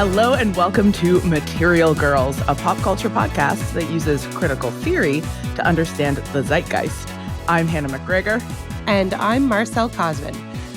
Hello and welcome to Material Girls, a pop culture podcast that uses critical theory to understand the zeitgeist. I'm Hannah McGregor. And I'm Marcelle Cosman.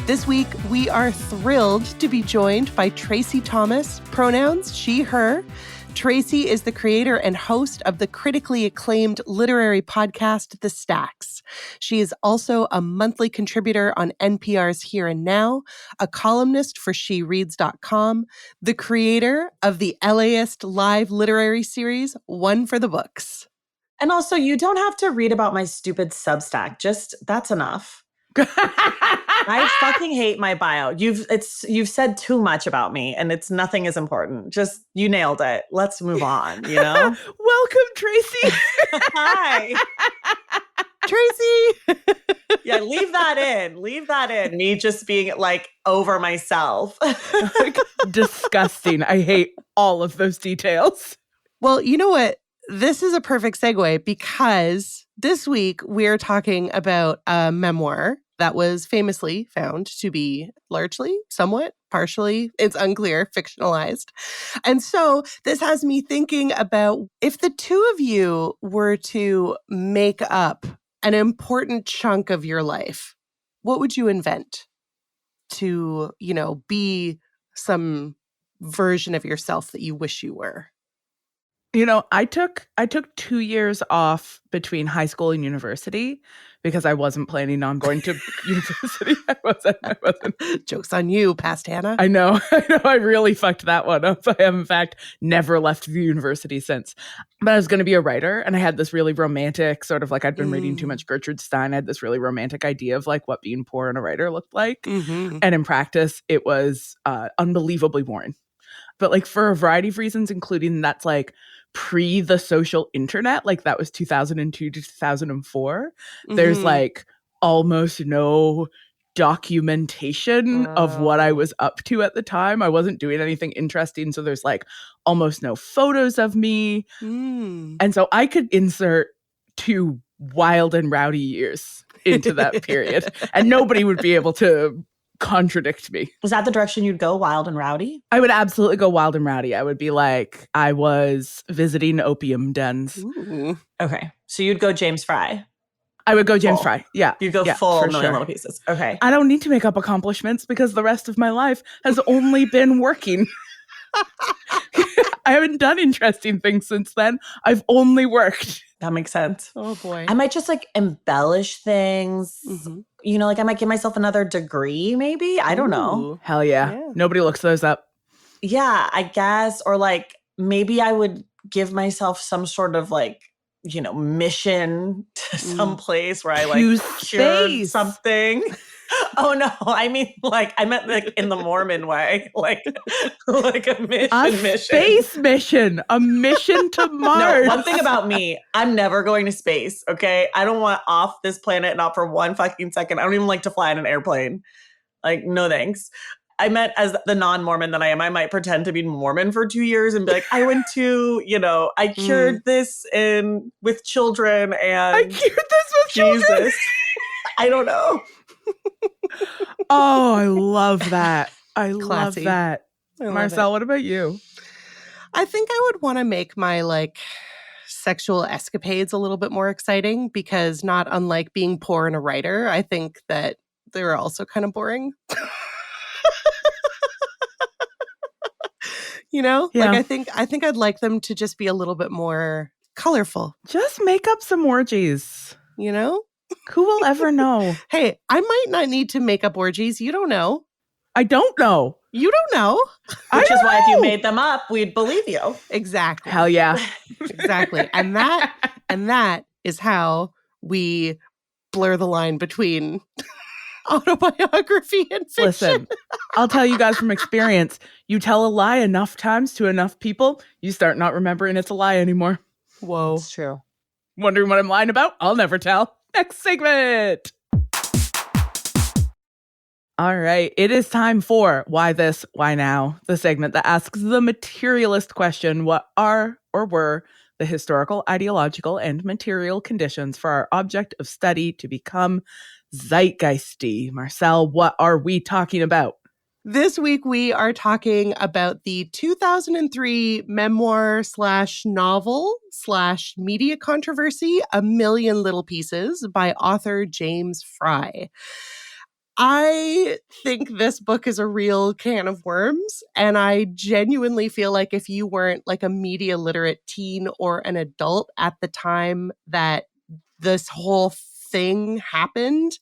This week, we are thrilled to be joined by Traci Thomas, pronouns she, her. Traci is the creator and host of the critically acclaimed literary podcast, The Stacks. She is also a monthly contributor on NPR's Here and Now, a columnist for SheReads.com, the creator of the LAist live literary series, One for the Books. And also, you don't have to read about my stupid Substack. Just, that's enough. I fucking hate my bio. You've said too much about me, and nothing is important. Just, you nailed it. Let's move on, you know? Welcome, Traci. Hi. Traci. Yeah, leave that in. Leave that in. Me just being like over myself. Disgusting. I hate all of those details. Well, you know what? This is a perfect segue because this week we're talking about a memoir that was famously found to be largely, somewhat, partially, it's unclear, fictionalized. And so this has me thinking about if the two of you were to make up an important chunk of your life, what would you invent to, be some version of yourself that you wish you were? You know, I took 2 years off between high school and university because I wasn't planning on going to university. I wasn't. Joke's on you, past Hannah. I know. I really fucked that one up. I have, in fact, never left the university since. But I was going to be a writer, and I had this really romantic sort of like I'd been reading too much Gertrude Stein. I had this really romantic idea of like what being poor and a writer looked like. Mm-hmm. And in practice, it was unbelievably boring. But like for a variety of reasons, including that's like pre the social internet, like that was 2002 to 2004. Mm-hmm. There's like almost no documentation of what I was up to at the time. I wasn't doing anything interesting. So there's like almost no photos of me. And so I could insert 2 wild and rowdy years into that period and nobody would be able to contradict me. Was that the direction you'd go, wild and rowdy? I would absolutely go wild and rowdy. I would be like, I was visiting opium dens. Ooh. Okay. So you'd go James Frey. I would go James Frey. Yeah. You'd go full Million Little Pieces. Okay. I don't need to make up accomplishments because the rest of my life has only been working. I haven't done interesting things since then. I've only worked. That makes sense. Oh, boy. I might just like embellish things. Mm-hmm. You know, like I might give myself another degree, maybe. I don't know. Hell yeah. Nobody looks those up. Yeah, I guess. Or like maybe I would give myself some sort of like, mission to some place where I like cured something. Oh no, I mean like I meant like in the Mormon way, like a mission. Space mission, a mission to Mars. No, one thing about me, I'm never going to space, okay? I don't want off this planet, not for one fucking second. I don't even like to fly in an airplane. Like, no thanks. I meant as the non-Mormon that I am, I might pretend to be Mormon for 2 years and be like, I went to, I cured this with children and I cured this with children. I don't know. Oh, I love that. Love that. Marcelle, what about you? I think I would want to make my like sexual escapades a little bit more exciting because not unlike being poor and a writer, I think that they're also kind of boring. Yeah. Like I think I'd like them to just be a little bit more colorful. Just make up some orgies. Who will ever know? Hey, I might not need to make up orgies. You don't know. I don't know. You don't know. Which is why if you made them up, we'd believe you. Exactly. Hell yeah. Exactly. And that is how we blur the line between autobiography and fiction. Listen, I'll tell you guys from experience, you tell a lie enough times to enough people, you start not remembering it's a lie anymore. Whoa. It's true. Wondering what I'm lying about? I'll never tell. Next segment. All right. It is time for Why This, Why Now? The segment that asks the materialist question, what are or were the historical, ideological, and material conditions for our object of study to become zeitgeisty? Marcelle, what are we talking about? This week, we are talking about the 2003 memoir / novel / media controversy, A Million Little Pieces by author James Frey. I think this book is a real can of worms, and I genuinely feel like if you weren't like a media literate teen or an adult at the time that this whole thing happened,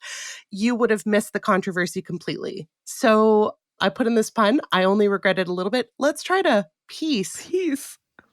you would have missed the controversy completely. So I put in this pun. I only regret it a little bit. Let's try to piece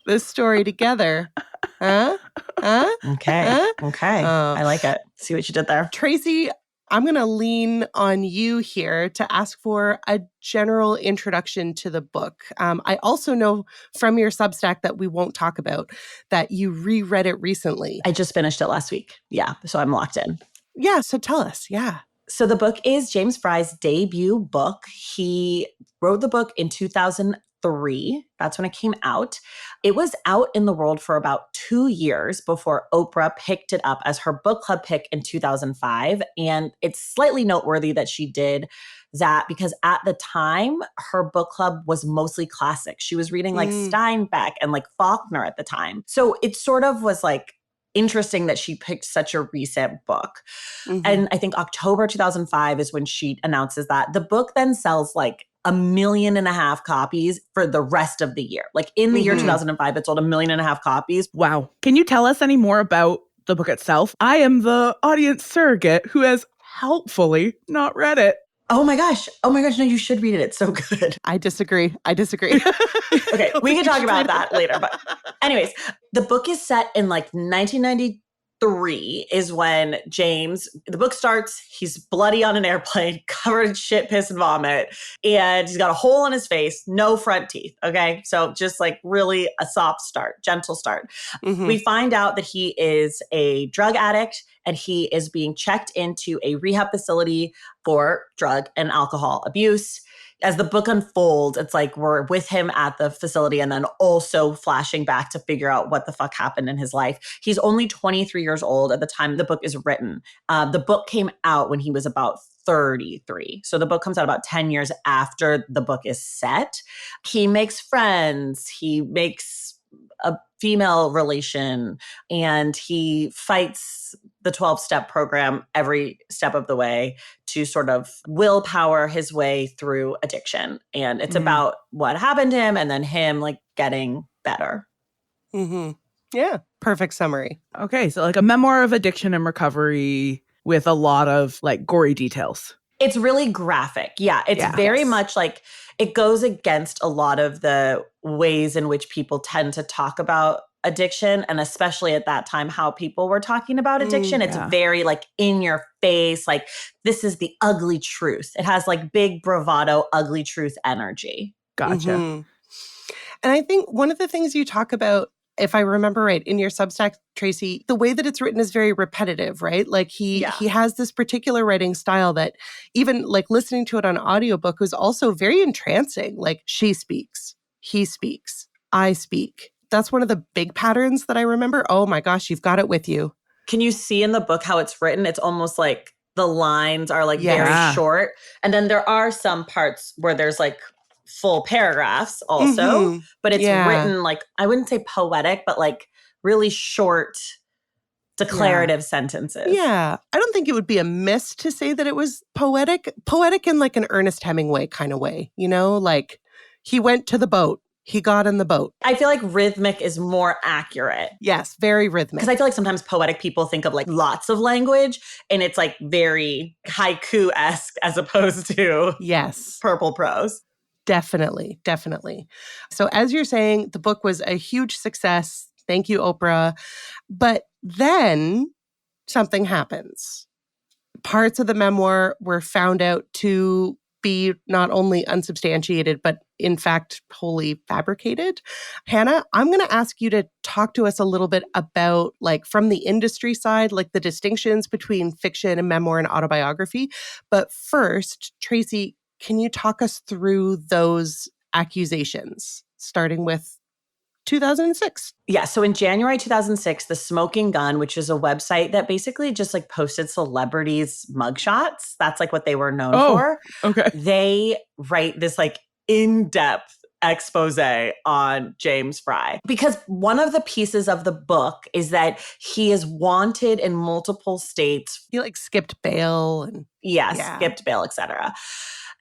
this story together. Huh? Okay. I like it. See what you did there. Traci, I'm going to lean on you here to ask for a general introduction to the book. I also know from your Substack that we won't talk about that you reread it recently. I just finished it last week. Yeah, so I'm locked in. Yeah, so tell us. Yeah. So the book is James Frey's debut book. He wrote the book in 2003. That's when it came out. It was out in the world for about 2 years before Oprah picked it up as her book club pick in 2005. And it's slightly noteworthy that she did that because at the time, her book club was mostly classic. She was reading like Steinbeck and like Faulkner at the time. So it sort of was like interesting that she picked such a recent book. And I think October 2005 is when she announces that. The book then sells like 1.5 million copies for the rest of the year. Like in the year 2005, it sold 1.5 million copies. Wow. Can you tell us any more about the book itself? I am the audience surrogate who has helpfully not read it. Oh my gosh. No, you should read it. It's so good. I disagree. Okay, we can talk about that later. But anyways, the book is set in like 1993 is when the book starts, he's bloody on an airplane, covered in shit, piss, and vomit. And he's got a hole in his face, no front teeth. Okay. So just like really a soft start, gentle start. We find out that he is a drug addict and he is being checked into a rehab facility for drug and alcohol abuse. As the book unfolds, it's like we're with him at the facility and then also flashing back to figure out what the fuck happened in his life. He's only 23 years old at the time the book is written. The book came out when he was about 33. So the book comes out about 10 years after the book is set. He makes friends. He makes a female relation and he fights the 12-step program every step of the way to sort of willpower his way through addiction. And it's about what happened to him and then him like getting better. Yeah, perfect summary. Okay, so like a memoir of addiction and recovery with a lot of like gory details. It's really graphic. Yeah, it's very much like it goes against a lot of the ways in which people tend to talk about addiction, and especially at that time, how people were talking about addiction. It's very like in your face, like this is the ugly truth. It has like big bravado, ugly truth energy. Gotcha. And I think one of the things you talk about, if I remember right, in your Substack, Traci, the way that it's written is very repetitive, right? Like he has this particular writing style that even like listening to it on audiobook was also very entrancing. Like she speaks, he speaks, I speak. That's one of the big patterns that I remember. Oh my gosh, you've got it with you. Can you see in the book how it's written? It's almost like the lines are like very short. And then there are some parts where there's like full paragraphs also, but it's written like, I wouldn't say poetic, but like really short declarative sentences. Yeah. I don't think it would be a miss to say that it was poetic in like an Ernest Hemingway kind of way, you know, like he went to the boat. He got in the boat. I feel like rhythmic is more accurate. Yes, very rhythmic. Because I feel like sometimes poetic people think of like lots of language and it's like very haiku-esque as opposed to purple prose. Definitely. So as you're saying, the book was a huge success. Thank you, Oprah. But then something happens. Parts of the memoir were found out to be not only unsubstantiated, but in fact, wholly fabricated. Hannah, I'm going to ask you to talk to us a little bit about, like, from the industry side, like the distinctions between fiction and memoir and autobiography. But first, Traci, can you talk us through those accusations, starting with 2006. Yeah. So in January 2006, The Smoking Gun, which is a website that basically just like posted celebrities' mugshots. That's like what they were known for. Okay. They write this like in-depth expose on James Frey, because one of the pieces of the book is that he is wanted in multiple states. He like skipped bail and skipped bail, etc.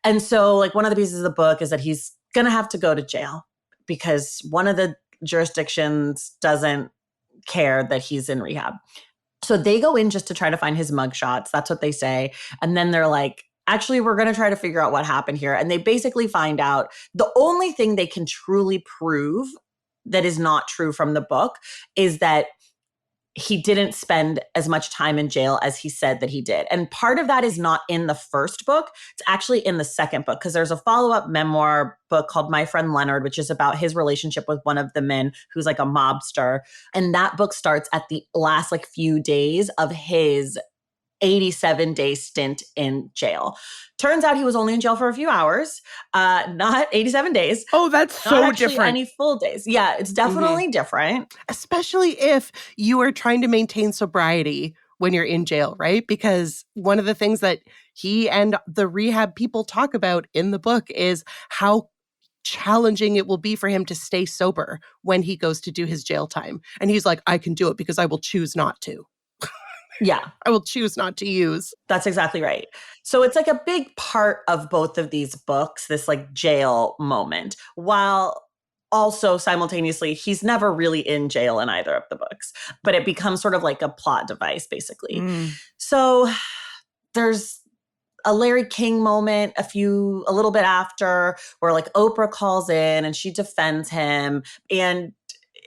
And so like one of the pieces of the book is that he's going to have to go to jail because one of the jurisdictions doesn't care that he's in rehab. So they go in just to try to find his mugshots. That's what they say. And then they're like, actually, we're going to try to figure out what happened here. And they basically find out the only thing they can truly prove that is not true from the book is that he didn't spend as much time in jail as he said that he did. And part of that is not in the first book. It's actually in the second book, because there's a follow-up memoir book called My Friend Leonard, which is about his relationship with one of the men who's like a mobster. And that book starts at the last like few days of his 87-day stint in jail. Turns out he was only in jail for a few hours, not 87 days. Oh, that's so not actually different. Any full days. Yeah, it's definitely different. Especially if you are trying to maintain sobriety when you're in jail, right? Because one of the things that he and the rehab people talk about in the book is how challenging it will be for him to stay sober when he goes to do his jail time. And he's like, I can do it because I will choose not to. Yeah. I will choose not to use. That's exactly right. So it's like a big part of both of these books, this like jail moment, while also simultaneously, he's never really in jail in either of the books, but it becomes sort of like a plot device, basically. So there's a Larry King moment a little bit after, where like Oprah calls in and she defends him, and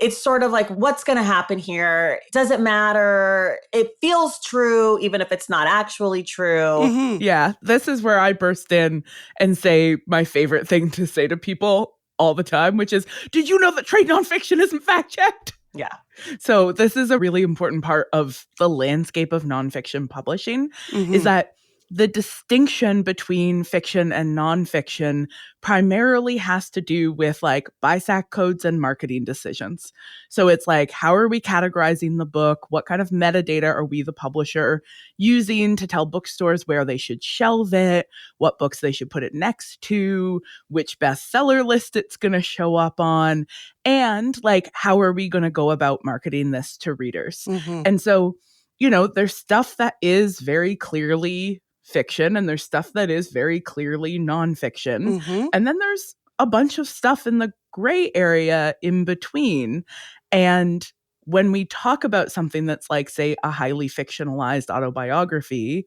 it's sort of like, what's going to happen here? Does it matter? It feels true, even if it's not actually true. Yeah, this is where I burst in and say my favorite thing to say to people all the time, which is, did you know that trade nonfiction isn't fact-checked? Yeah. So this is a really important part of the landscape of nonfiction publishing, is that the distinction between fiction and nonfiction primarily has to do with like BISAC codes and marketing decisions. So it's like, how are we categorizing the book? What kind of metadata are we, the publisher, using to tell bookstores where they should shelve it, what books they should put it next to, which bestseller list it's going to show up on, and like, how are we going to go about marketing this to readers? And so, you know, there's stuff that is very clearly fiction and there's stuff that is very clearly nonfiction. And then there's a bunch of stuff in the gray area in between. And when we talk about something that's like, say, a highly fictionalized autobiography,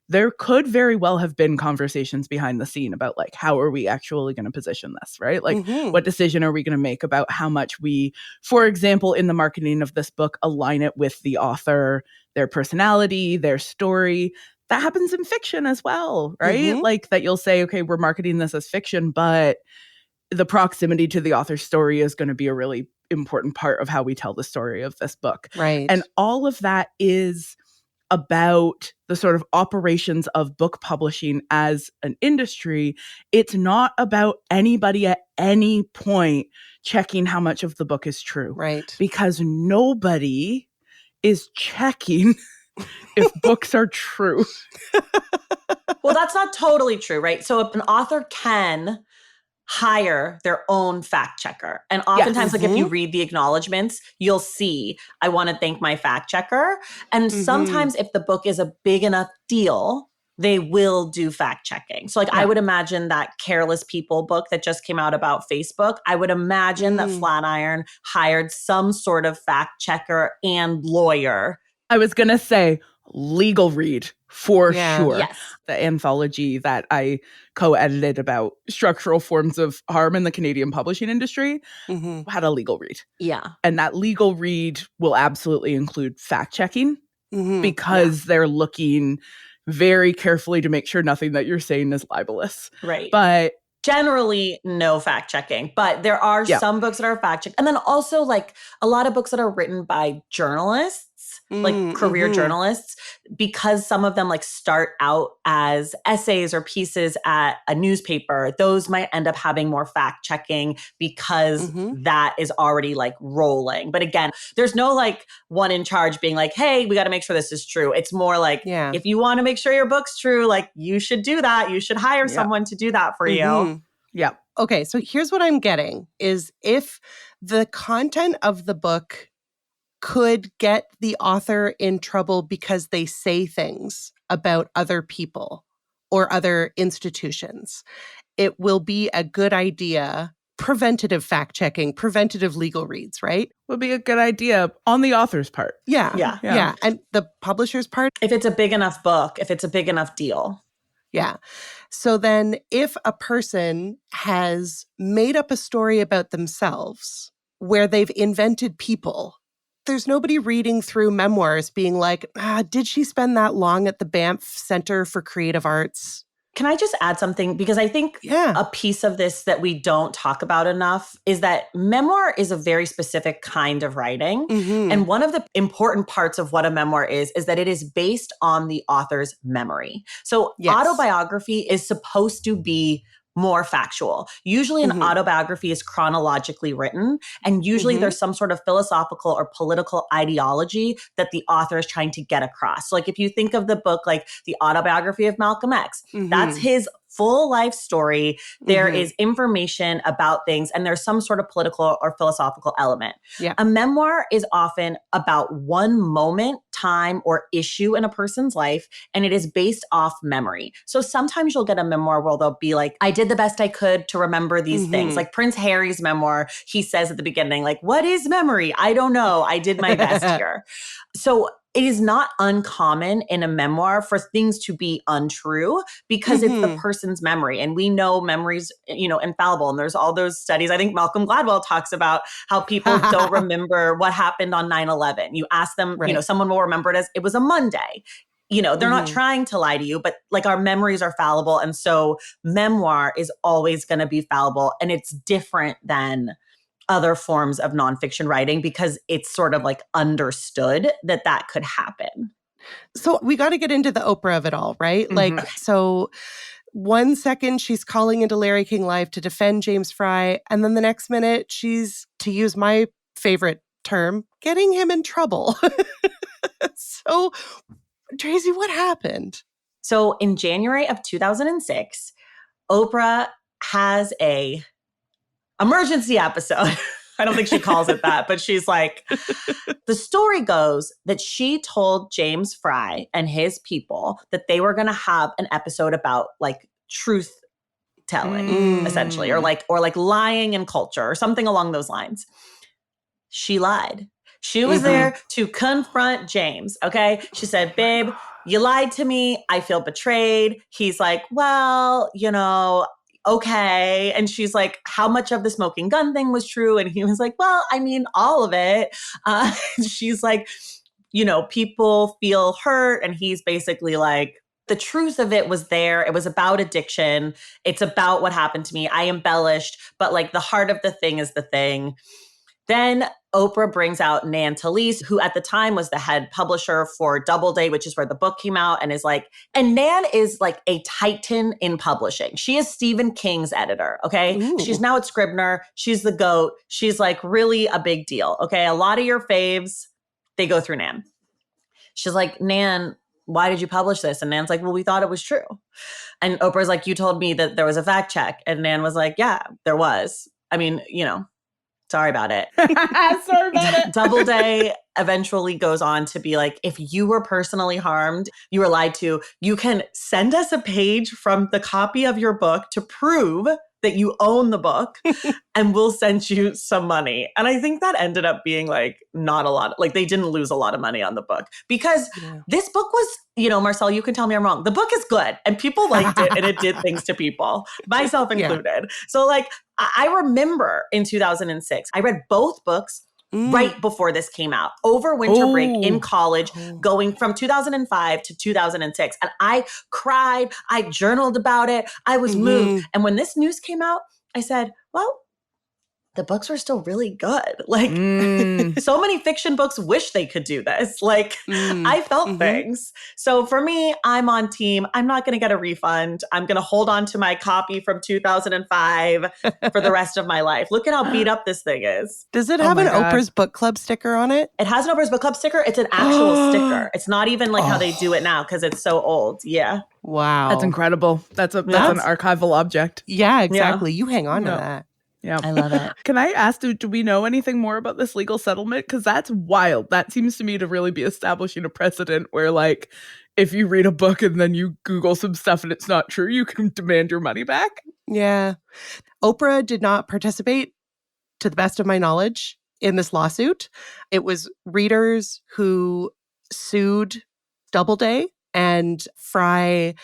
there could very well have been conversations behind the scene about like, how are we actually going to position this, right? Like, what decision are we going to make about how much we, for example, in the marketing of this book, align it with the author, their personality, their story. That happens in fiction as well, right? Like that you'll say, okay, we're marketing this as fiction, but the proximity to the author's story is going to be a really important part of how we tell the story of this book. Right. And all of that is about the sort of operations of book publishing as an industry. It's not about anybody at any point checking how much of the book is true. Right. Because nobody is checking if books are true. Well, that's not totally true, right? So an author can hire their own fact checker. And oftentimes, like if you read the acknowledgments, you'll see, I want to thank my fact checker. And sometimes if the book is a big enough deal, they will do fact checking. So like I would imagine that Careless People book that just came out about Facebook, I would imagine that Flatiron hired some sort of fact checker and lawyer. I was going to say legal read for sure. Yes. The anthology that I co-edited about structural forms of harm in the Canadian publishing industry had a legal read. Yeah. And that legal read will absolutely include fact checking because they're looking very carefully to make sure nothing that you're saying is libelous. Right. But generally no fact checking, but there are some books that are fact checked. And then also like a lot of books that are written by journalists like career journalists, because some of them like start out as essays or pieces at a newspaper, those might end up having more fact checking because that is already like rolling. But again, there's no like one in charge being like, hey, we got to make sure this is true. It's more like, if you want to make sure your book's true, like you should do that. You should hire someone to do that for you. Yeah. Okay, so here's what I'm getting is if the content of the book could get the author in trouble because they say things about other people or other institutions, it will be a good idea. Preventative fact-checking, preventative legal reads, right? Would be a good idea on the author's part. Yeah. And the publisher's part? If it's a big enough book, if it's a big enough deal. Yeah. So then if a person has made up a story about themselves where they've invented people, there's nobody reading through memoirs being like, did she spend that long at the Banff Center for Creative Arts? Can I just add something? Because I think a piece of this that we don't talk about enough is that memoir is a very specific kind of writing. And one of the important parts of what a memoir is that it is based on the author's memory. So autobiography is supposed to be more factual. Usually an autobiography is chronologically written, and usually there's some sort of philosophical or political ideology that the author is trying to get across. So like if you think of the book like The Autobiography of Malcolm X, that's his full life story. There is information about things, and there's some sort of political or philosophical element. A memoir is often about one moment, time, or issue in a person's life, and it is based off memory. So sometimes you'll get a memoir where they'll be like, I did the best I could to remember these things. Like Prince Harry's memoir, he says at the beginning, like, what is memory? I don't know. I did my best here. So it is not uncommon in a memoir for things to be untrue because it's the person's memory. And we know memory's, infallible. And there's all those studies. I think Malcolm Gladwell talks about how people don't remember what happened on 9/11. You ask them, someone will remember it as it was a Monday. They're not trying to lie to you, but like our memories are fallible. And so memoir is always going to be fallible. And it's different than other forms of nonfiction writing because it's sort of like understood that could happen. So we got to get into the Oprah of it all, right? Like, so 1 second she's calling into Larry King Live to defend James Frey. And then the next minute she's, to use my favorite term, getting him in trouble. So Traci, what happened? So in January of 2006, Oprah has a emergency episode. I don't think she calls it that, but she's like, the story goes that she told James Frey and his people that they were going to have an episode about like truth telling, essentially, or like lying in culture or something along those lines. She lied. She was there to confront James. Okay. She said, babe, you lied to me. I feel betrayed. He's like, well, okay. And she's like, how much of the smoking gun thing was true? And he was like, well, I mean, all of it. She's like, people feel hurt. And he's basically like, the truth of it was there. It was about addiction. It's about what happened to me. I embellished, but like the heart of the thing is the thing. Then Oprah brings out Nan Talese, who at the time was the head publisher for Doubleday, which is where the book came out, and is like, and Nan is like a titan in publishing. She is Stephen King's editor, okay? Ooh. She's now at Scribner. She's the GOAT. She's like really a big deal, okay? A lot of your faves, they go through Nan. She's like, Nan, why did you publish this? And Nan's like, well, we thought it was true. And Oprah's like, you told me that there was a fact check. And Nan was like, yeah, there was. I mean, sorry about it. Sorry about it. Doubleday eventually goes on to be like, if you were personally harmed, you were lied to, you can send us a page from the copy of your book to prove that you own the book and we'll send you some money. And I think that ended up being like not a lot. Like they didn't lose a lot of money on the book because this book was, Marcelle, you can tell me I'm wrong. The book is good and people liked it and it did things to people, myself included. Yeah. So like I remember in 2006, I read both books right before this came out, over winter break in college, going from 2005 to 2006. And I cried, I journaled about it, I was moved. And when this news came out, I said, well, the books were still really good. Like Mm. so many fiction books wish they could do this. Like I felt things. So for me, I'm on team. I'm not going to get a refund. I'm going to hold on to my copy from 2005 for the rest of my life. Look at how beat up this thing is. Does it Oh have my an God. Oprah's Book Club sticker on it? It has an Oprah's Book Club sticker. It's an actual sticker. It's not even like how they do it now because it's so old. Yeah. Wow. That's incredible. That's an archival object. Yeah, exactly. You hang on to that. Yeah. I love it. Can I ask, do we know anything more about this legal settlement? Because that's wild. That seems to me to really be establishing a precedent where, like, if you read a book and then you Google some stuff and it's not true, you can demand your money back. Yeah. Oprah did not participate, to the best of my knowledge, in this lawsuit. It was readers who sued Doubleday, and Frey,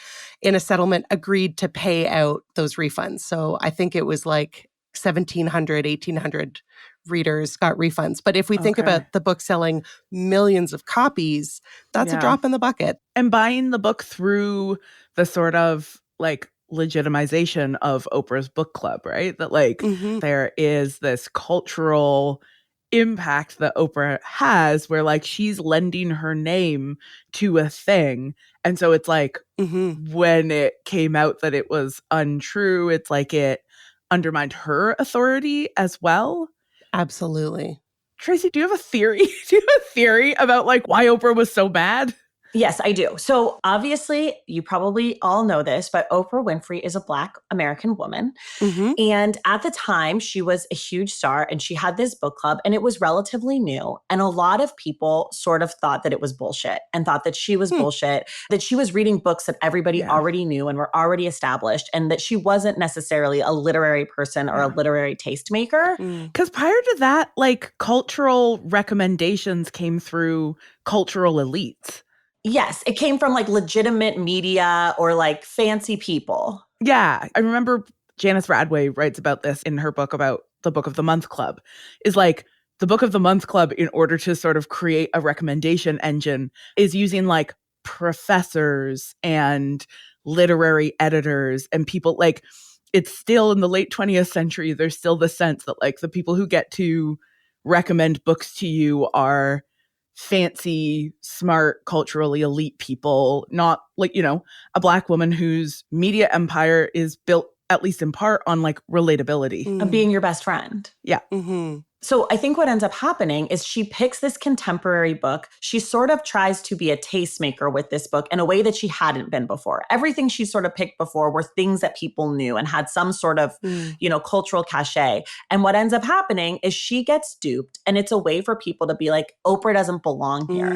in a settlement, agreed to pay out those refunds. So I think it was like 1,700, 1,800 readers got refunds. But if we think about the book selling millions of copies, that's a drop in the bucket. And buying the book through the sort of like legitimization of Oprah's book club, right? That like there is this cultural impact that Oprah has where like she's lending her name to a thing. And so it's like when it came out that it was untrue, it's like it undermined her authority as well. Absolutely. Traci, do you have a theory? Do you have a theory about like why Oprah was so bad? Yes, I do. So obviously, you probably all know this, but Oprah Winfrey is a Black American woman. And at the time, she was a huge star and she had this book club and it was relatively new. And a lot of people sort of thought that it was bullshit and thought that she was bullshit, that she was reading books that everybody already knew and were already established, and that she wasn't necessarily a literary person or a literary tastemaker. Because prior to that, like cultural recommendations came through cultural elites. Yes, it came from like legitimate media or like fancy people. Yeah, I remember Janice Radway writes about this in her book about the Book of the Month Club. Is like the Book of the Month Club, in order to sort of create a recommendation engine, is using like professors and literary editors and people like it's still in the late 20th century. There's still the sense that like the people who get to recommend books to you are fancy, smart, culturally elite people, not like, you know, a Black woman whose media empire is built, at least in part, on like relatability. Of being your best friend. Yeah. So I think what ends up happening is she picks this contemporary book. She sort of tries to be a tastemaker with this book in a way that she hadn't been before. Everything she sort of picked before were things that people knew and had some sort of, you know, cultural cachet. And what ends up happening is she gets duped, and it's a way for people to be like, Oprah doesn't belong here.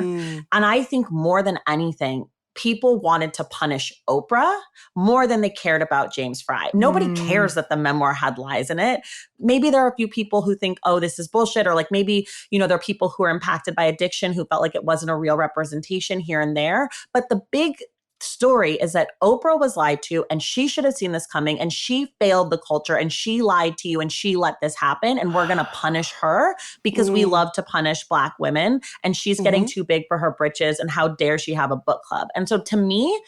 And I think more than anything, people wanted to punish Oprah more than they cared about James Frey. Nobody cares that the memoir had lies in it. Maybe there are a few people who think, oh, this is bullshit. Or like maybe, you know, there are people who are impacted by addiction who felt like it wasn't a real representation here and there. But the big story is that Oprah was lied to, and she should have seen this coming, and she failed the culture, and she lied to you, and she let this happen, and we're going to punish her because we love to punish Black women, and she's getting too big for her britches, and how dare she have a book club. And so to me,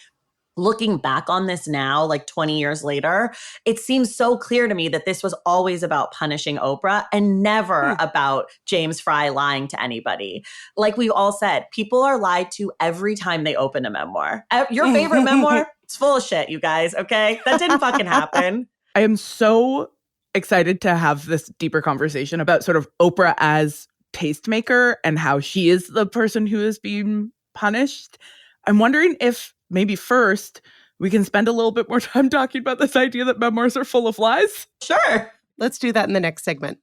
looking back on this now, like 20 years later, it seems so clear to me that this was always about punishing Oprah and never about James Frey lying to anybody. Like we all said, people are lied to every time they open a memoir. Your favorite memoir? It's full of shit, you guys, okay? That didn't fucking happen. I am so excited to have this deeper conversation about sort of Oprah as tastemaker and how she is the person who is being punished. I'm wondering if maybe first we can spend a little bit more time talking about this idea that memoirs are full of lies. Sure. Let's do that in the next segment.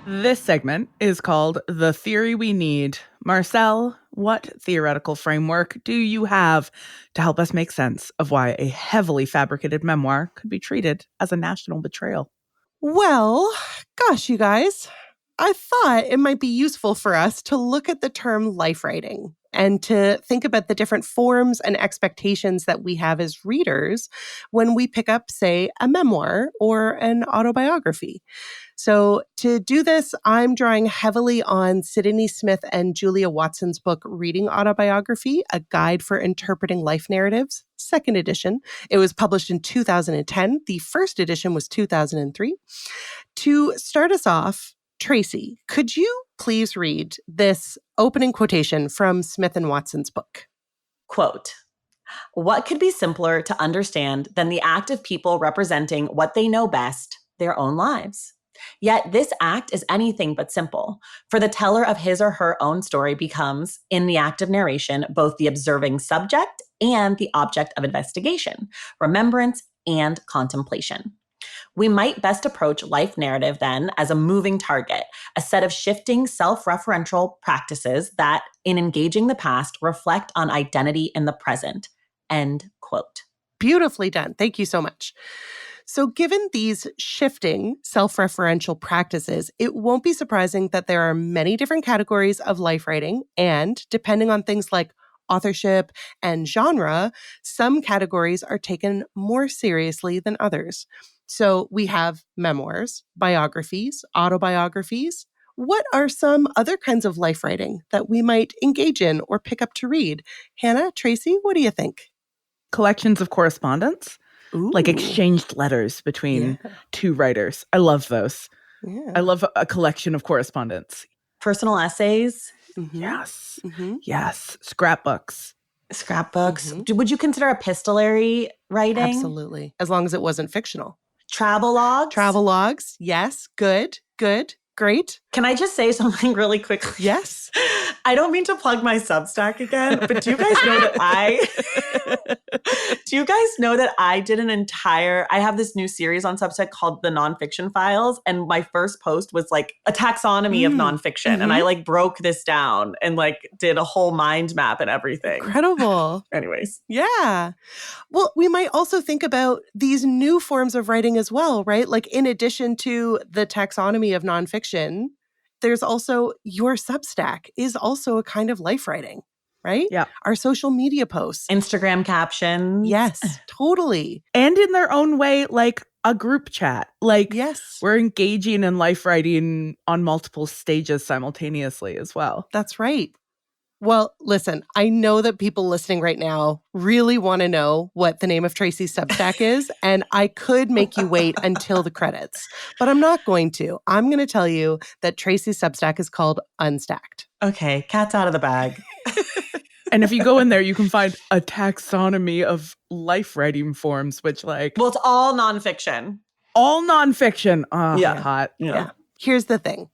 This segment is called The Theory We Need. Marcelle, what theoretical framework do you have to help us make sense of why a heavily fabricated memoir could be treated as a national betrayal? Well, gosh, you guys, I thought it might be useful for us to look at the term life writing. and to think about the different forms and expectations that we have as readers when we pick up, say, a memoir or an autobiography. So to do this, I'm drawing heavily on Sydney Smith and Julia Watson's book, Reading Autobiography, A Guide for Interpreting Life Narratives, second edition. It was published in 2010. The first edition was 2003. To start us off, Traci, could you please read this opening quotation from Smith and Watson's book? Quote, "What could be simpler to understand than the act of people representing what they know best, their own lives? Yet this act is anything but simple, for the teller of his or her own story becomes, in the act of narration, both the observing subject and the object of investigation, remembrance, and contemplation. We might best approach life narrative then as a moving target, a set of shifting self-referential practices that, in engaging the past, reflect on identity in the present." End quote. Beautifully done. Thank you so much. So given these shifting self-referential practices, it won't be surprising that there are many different categories of life writing, and depending on things like authorship and genre, some categories are taken more seriously than others. So we have memoirs, biographies, autobiographies. What are some other kinds of life writing that we might engage in or pick up to read? Hannah, Traci, what do you think? Collections of correspondence, like Ooh. exchanged letters between two writers. I love those. Yeah. I love a collection of correspondence. Personal essays, Yes. Mhm. Yes. Scrapbooks. scrapbooks. Would you consider epistolary writing? Absolutely. As long as it wasn't fictional. Travel logs? Travel logs. Yes. Good. Great. Can I just say something really quickly? Yes. I don't mean to plug my Substack again, but do you guys know that I did I have this new series on Substack called The Nonfiction Files, and my first post was like a taxonomy of nonfiction, and I like broke this down and like did a whole mind map and everything. Incredible. Anyways. Yeah. Well, we might also think about these new forms of writing as well, right? Like in addition to the taxonomy of nonfiction, there's also your Substack is also a kind of life writing, right? Yeah. Our social media posts. Instagram captions. Yes, totally. And in their own way, like a group chat. Like Yes. we're engaging in life writing on multiple stages simultaneously as well. That's right. Well, listen, I know that people listening right now really want to know what the name of Traci's Substack is, and I could make you wait until the credits, but I'm not going to. I'm going to tell you that Traci's Substack is called Unstacked. Okay, cat's out of the bag. And if you go in there, you can find a taxonomy of life writing forms, which like... Well, it's all nonfiction. All nonfiction. Oh, Yeah. hot. Yeah. Here's the thing.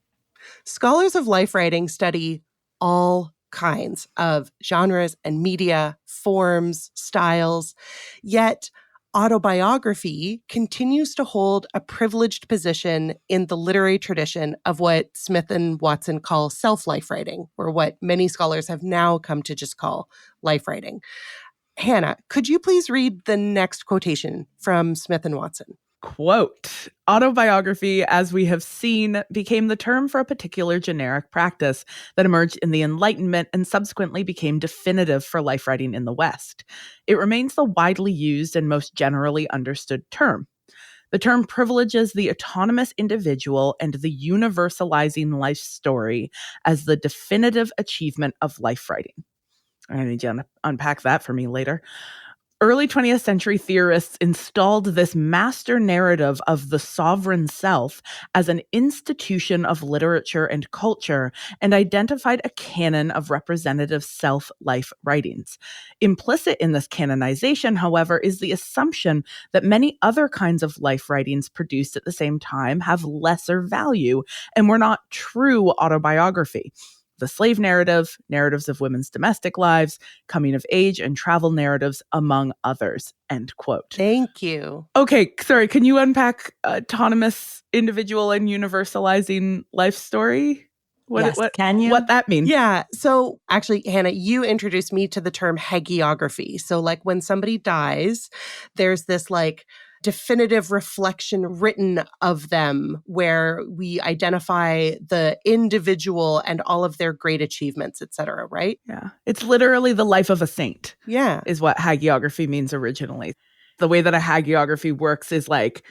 Scholars of life writing study all kinds of genres and media, forms, styles, yet autobiography continues to hold a privileged position in the literary tradition of what Smith and Watson call self-life writing, or what many scholars have now come to just call life writing. Hannah, could you please read the next quotation from Smith and Watson? Quote, autobiography, as we have seen, became the term for a particular generic practice that emerged in the Enlightenment and subsequently became definitive for life writing in the West. It remains the widely used and most generally understood term. The term privileges the autonomous individual and the universalizing life story as the definitive achievement of life writing. I need you to unpack that for me later. Early 20th century theorists installed this master narrative of the sovereign self as an institution of literature and culture and identified a canon of representative self-life writings. Implicit in this canonization, however, is the assumption that many other kinds of life writings produced at the same time have lesser value and were not true autobiography. The slave narrative, narratives of women's domestic lives, coming of age, and travel narratives, among others, end quote. Thank you. Okay, sorry, can you unpack autonomous, individual, and universalizing life story? Can you? What that means? Yeah. So actually, Hannah, you introduced me to the term hagiography. So like when somebody dies, there's this like definitive reflection written of them where we identify the individual and all of their great achievements, et cetera, right? Yeah. It's literally the life of a saint. Yeah. Is what hagiography means originally. The way that a hagiography works is like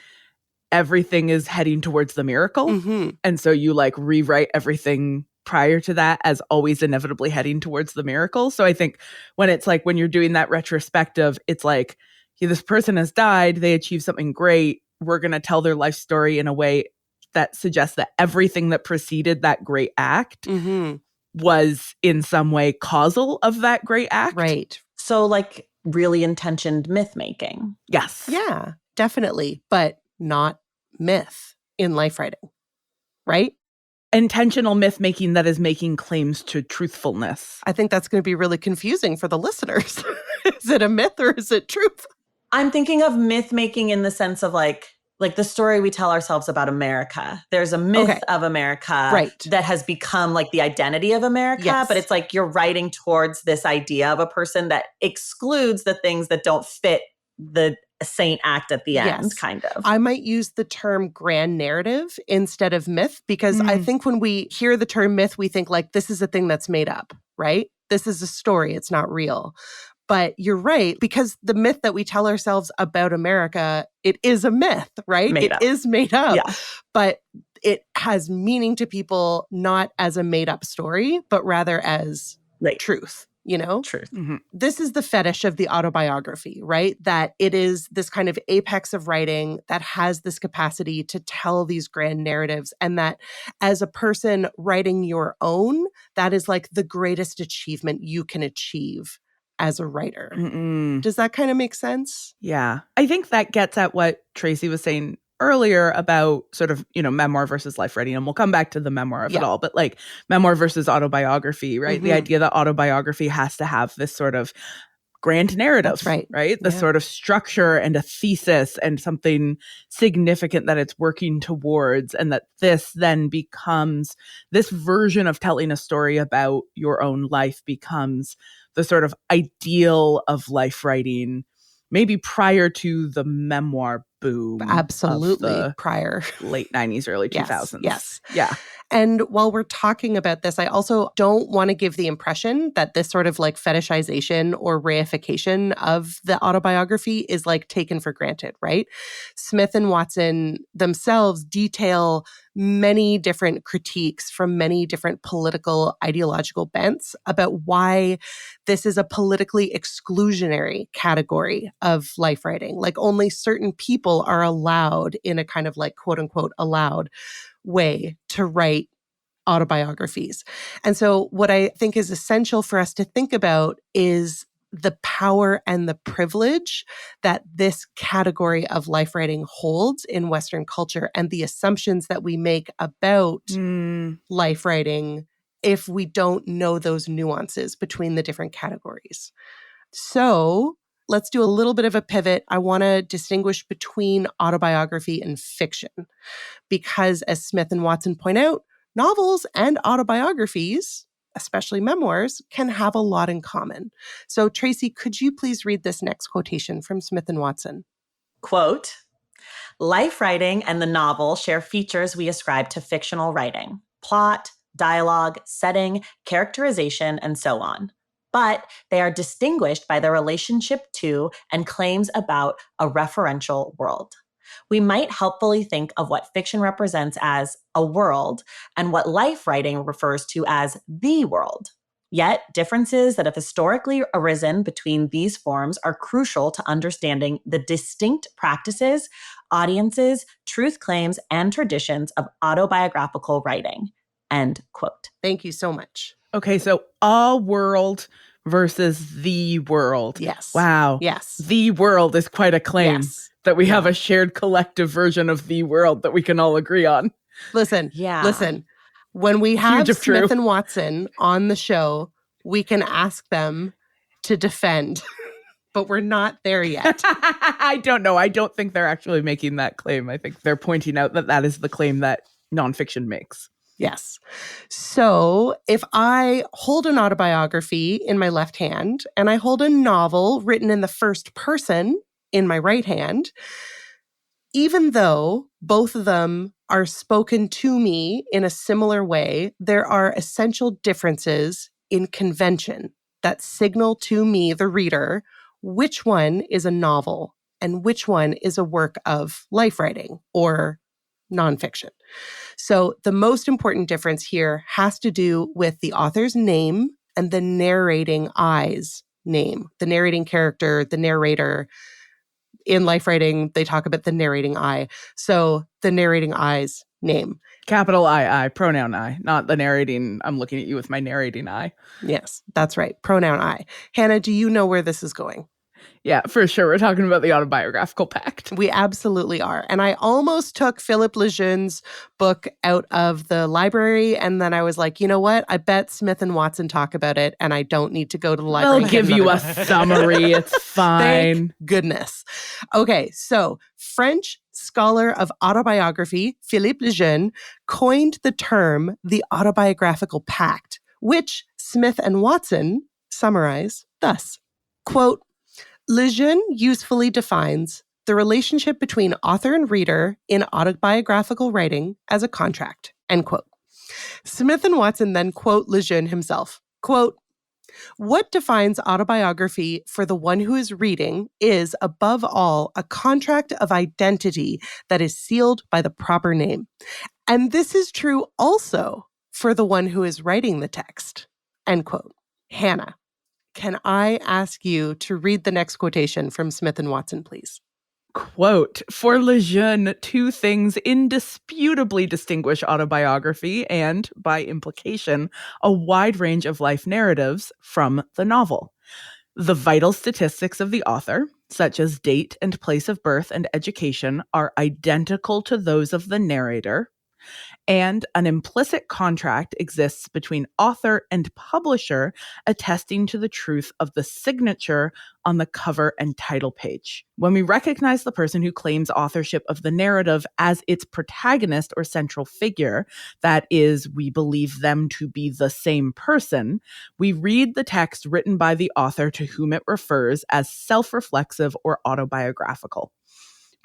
everything is heading towards the miracle. Mm-hmm. And so you like rewrite everything prior to that as always inevitably heading towards the miracle. So I think when it's like when you're doing that retrospective, it's like, yeah, this person has died, they achieved something great. We're going to tell their life story in a way that suggests that everything that preceded that great act Mm-hmm. was in some way causal of that great act. Right. So like really intentioned myth making. Yes. Yeah, definitely. But not myth in life writing, right? Intentional myth making that is making claims to truthfulness. I think that's going to be really confusing for the listeners. Is it a myth or is it truth? I'm thinking of myth making in the sense of like the story we tell ourselves about America. There's a myth of America that has become like the identity of America, but it's like you're writing towards this idea of a person that excludes the things that don't fit the saint act at the end, kind of. I might use the term grand narrative instead of myth because I think when we hear the term myth, we think like this is a thing that's made up, right? This is a story. It's not real. But you're right, because the myth that we tell ourselves about America, it is a myth, right? It is made up. Yeah. But it has meaning to people not as a made up story, but rather as truth. You know? Truth. Mm-hmm. This is the fetish of the autobiography, right? That it is this kind of apex of writing that has this capacity to tell these grand narratives. And that as a person writing your own, that is like the greatest achievement you can achieve as a writer. Mm-mm. Does that kind of make sense? Yeah. I think that gets at what Traci was saying earlier about sort of, you know, memoir versus life writing. And we'll come back to the memoir of it all, but like memoir versus autobiography, right? The idea that autobiography has to have this sort of grand narrative, That's right? The sort of structure and a thesis and something significant that it's working towards. And that this then becomes, this version of telling a story about your own life becomes the sort of ideal of life writing, maybe prior to the memoir boom. Absolutely. Prior. Late 90s, early 2000s. Yes. Yeah. And while we're talking about this, I also don't want to give the impression that this sort of like fetishization or reification of the autobiography is like taken for granted, right? Smith and Watson themselves detail many different critiques from many different political ideological bents about why this is a politically exclusionary category of life writing. Like only certain people are allowed in a kind of like quote unquote allowed way to write autobiographies. And so what I think is essential for us to think about is the power and the privilege that this category of life writing holds in Western culture and the assumptions that we make about life writing if we don't know those nuances between the different categories. So let's do a little bit of a pivot. I want to distinguish between autobiography and fiction because, as Smith and Watson point out, novels and autobiographies, especially memoirs, can have a lot in common. So, Traci, could you please read this next quotation from Smith and Watson? Quote, life writing and the novel share features we ascribe to fictional writing: plot, dialogue, setting, characterization, and so on. But they are distinguished by their relationship to and claims about a referential world. We might helpfully think of what fiction represents as a world and what life writing refers to as the world. Yet, differences that have historically arisen between these forms are crucial to understanding the distinct practices, audiences, truth claims, and traditions of autobiographical writing. End quote. Thank you so much. Okay, so a world versus the world. Yes. Wow. Yes. The world is quite a claim that we have a shared collective version of the world that we can all agree on. Listen. When we have Smith and Watson on the show, we can ask them to defend, but we're not there yet. I don't know. I don't think they're actually making that claim. I think they're pointing out that that is the claim that nonfiction makes. Yes. So if I hold an autobiography in my left hand and I hold a novel written in the first person in my right hand, even though both of them are spoken to me in a similar way, there are essential differences in convention that signal to me, the reader, which one is a novel and which one is a work of life writing or nonfiction. So the most important difference here has to do with the author's name and the narrating I's name, the narrating character, the narrator. In life writing, they talk about the narrating I. So the narrating I's name. Capital I, pronoun I, not the narrating. I'm looking at you with my narrating I. Yes, that's right. Pronoun I. Hannah, do you know where this is going? Yeah, for sure. We're talking about the autobiographical pact. We absolutely are. And I almost took Philippe Legeune's book out of the library. And then I was like, you know what? I bet Smith and Watson talk about it and I don't need to go to the library. They'll give you a summary. It's fine. Thank goodness. Okay, so French scholar of autobiography, Philippe Lejeune, coined the term the autobiographical pact, which Smith and Watson summarize thus, quote, Lejeune usefully defines the relationship between author and reader in autobiographical writing as a contract, end quote. Smith and Watson then quote Lejeune himself, quote, what defines autobiography for the one who is reading is, above all, a contract of identity that is sealed by the proper name. And this is true also for the one who is writing the text, end quote. Hannah, can I ask you to read the next quotation from Smith and Watson, please? Quote, for Lejeune, two things indisputably distinguish autobiography and, by implication, a wide range of life narratives from the novel. The vital statistics of the author, such as date and place of birth and education, are identical to those of the narrator, and an implicit contract exists between author and publisher attesting to the truth of the signature on the cover and title page. When we recognize the person who claims authorship of the narrative as its protagonist or central figure, that is, we believe them to be the same person, we read the text written by the author to whom it refers as self-reflexive or autobiographical.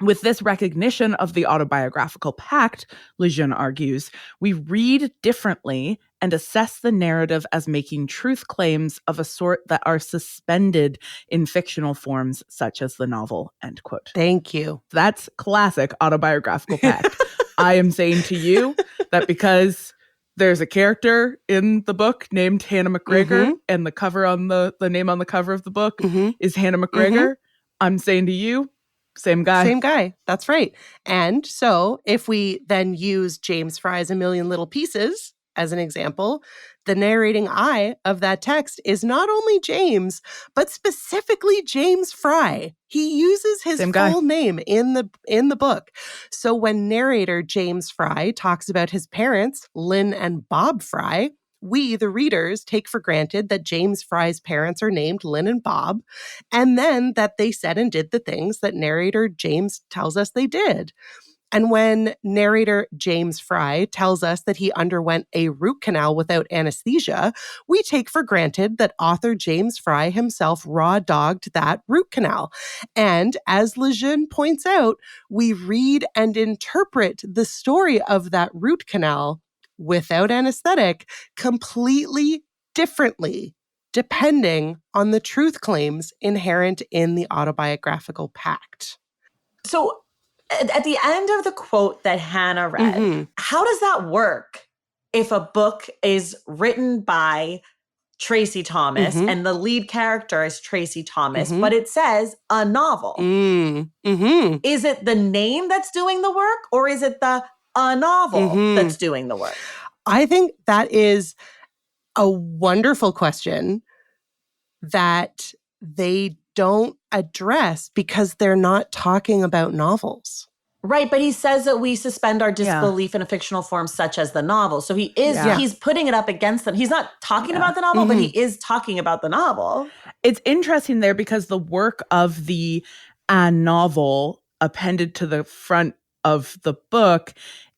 With this recognition of the autobiographical pact, Lejeune argues, we read differently and assess the narrative as making truth claims of a sort that are suspended in fictional forms such as the novel, end quote. Thank you. That's classic autobiographical pact. I am saying to you that because there's a character in the book named Hannah McGregor, and the cover on the name on the cover of the book is Hannah McGregor, I'm saying to you, same guy. Same guy. That's right. And so if we then use James Frey's A Million Little Pieces as an example, the narrating I of that text is not only James, but specifically James Frey. He uses his full name in the book. So when narrator James Frey talks about his parents, Lynn and Bob Frey, we, the readers, take for granted that James Frey's parents are named Lynn and Bob, and then that they said and did the things that narrator James tells us they did. And when narrator James Frey tells us that he underwent a root canal without anesthesia, we take for granted that author James Frey himself raw-dogged that root canal. And as Lejeune points out, we read and interpret the story of that root canal without anesthetic completely differently, depending on the truth claims inherent in the autobiographical pact. So at the end of the quote that Hannah read, how does that work if a book is written by Traci Thomas and the lead character is Traci Thomas, but it says a novel? Is it the name that's doing the work, or is it a novel that's doing the work? I think that is a wonderful question that they don't address because they're not talking about novels. Right, but he says that we suspend our disbelief in a fictional form such as the novel. So he's putting it up against them. He's not talking about the novel, but he is talking about the novel. It's interesting there because the work of the novel appended to the front of the book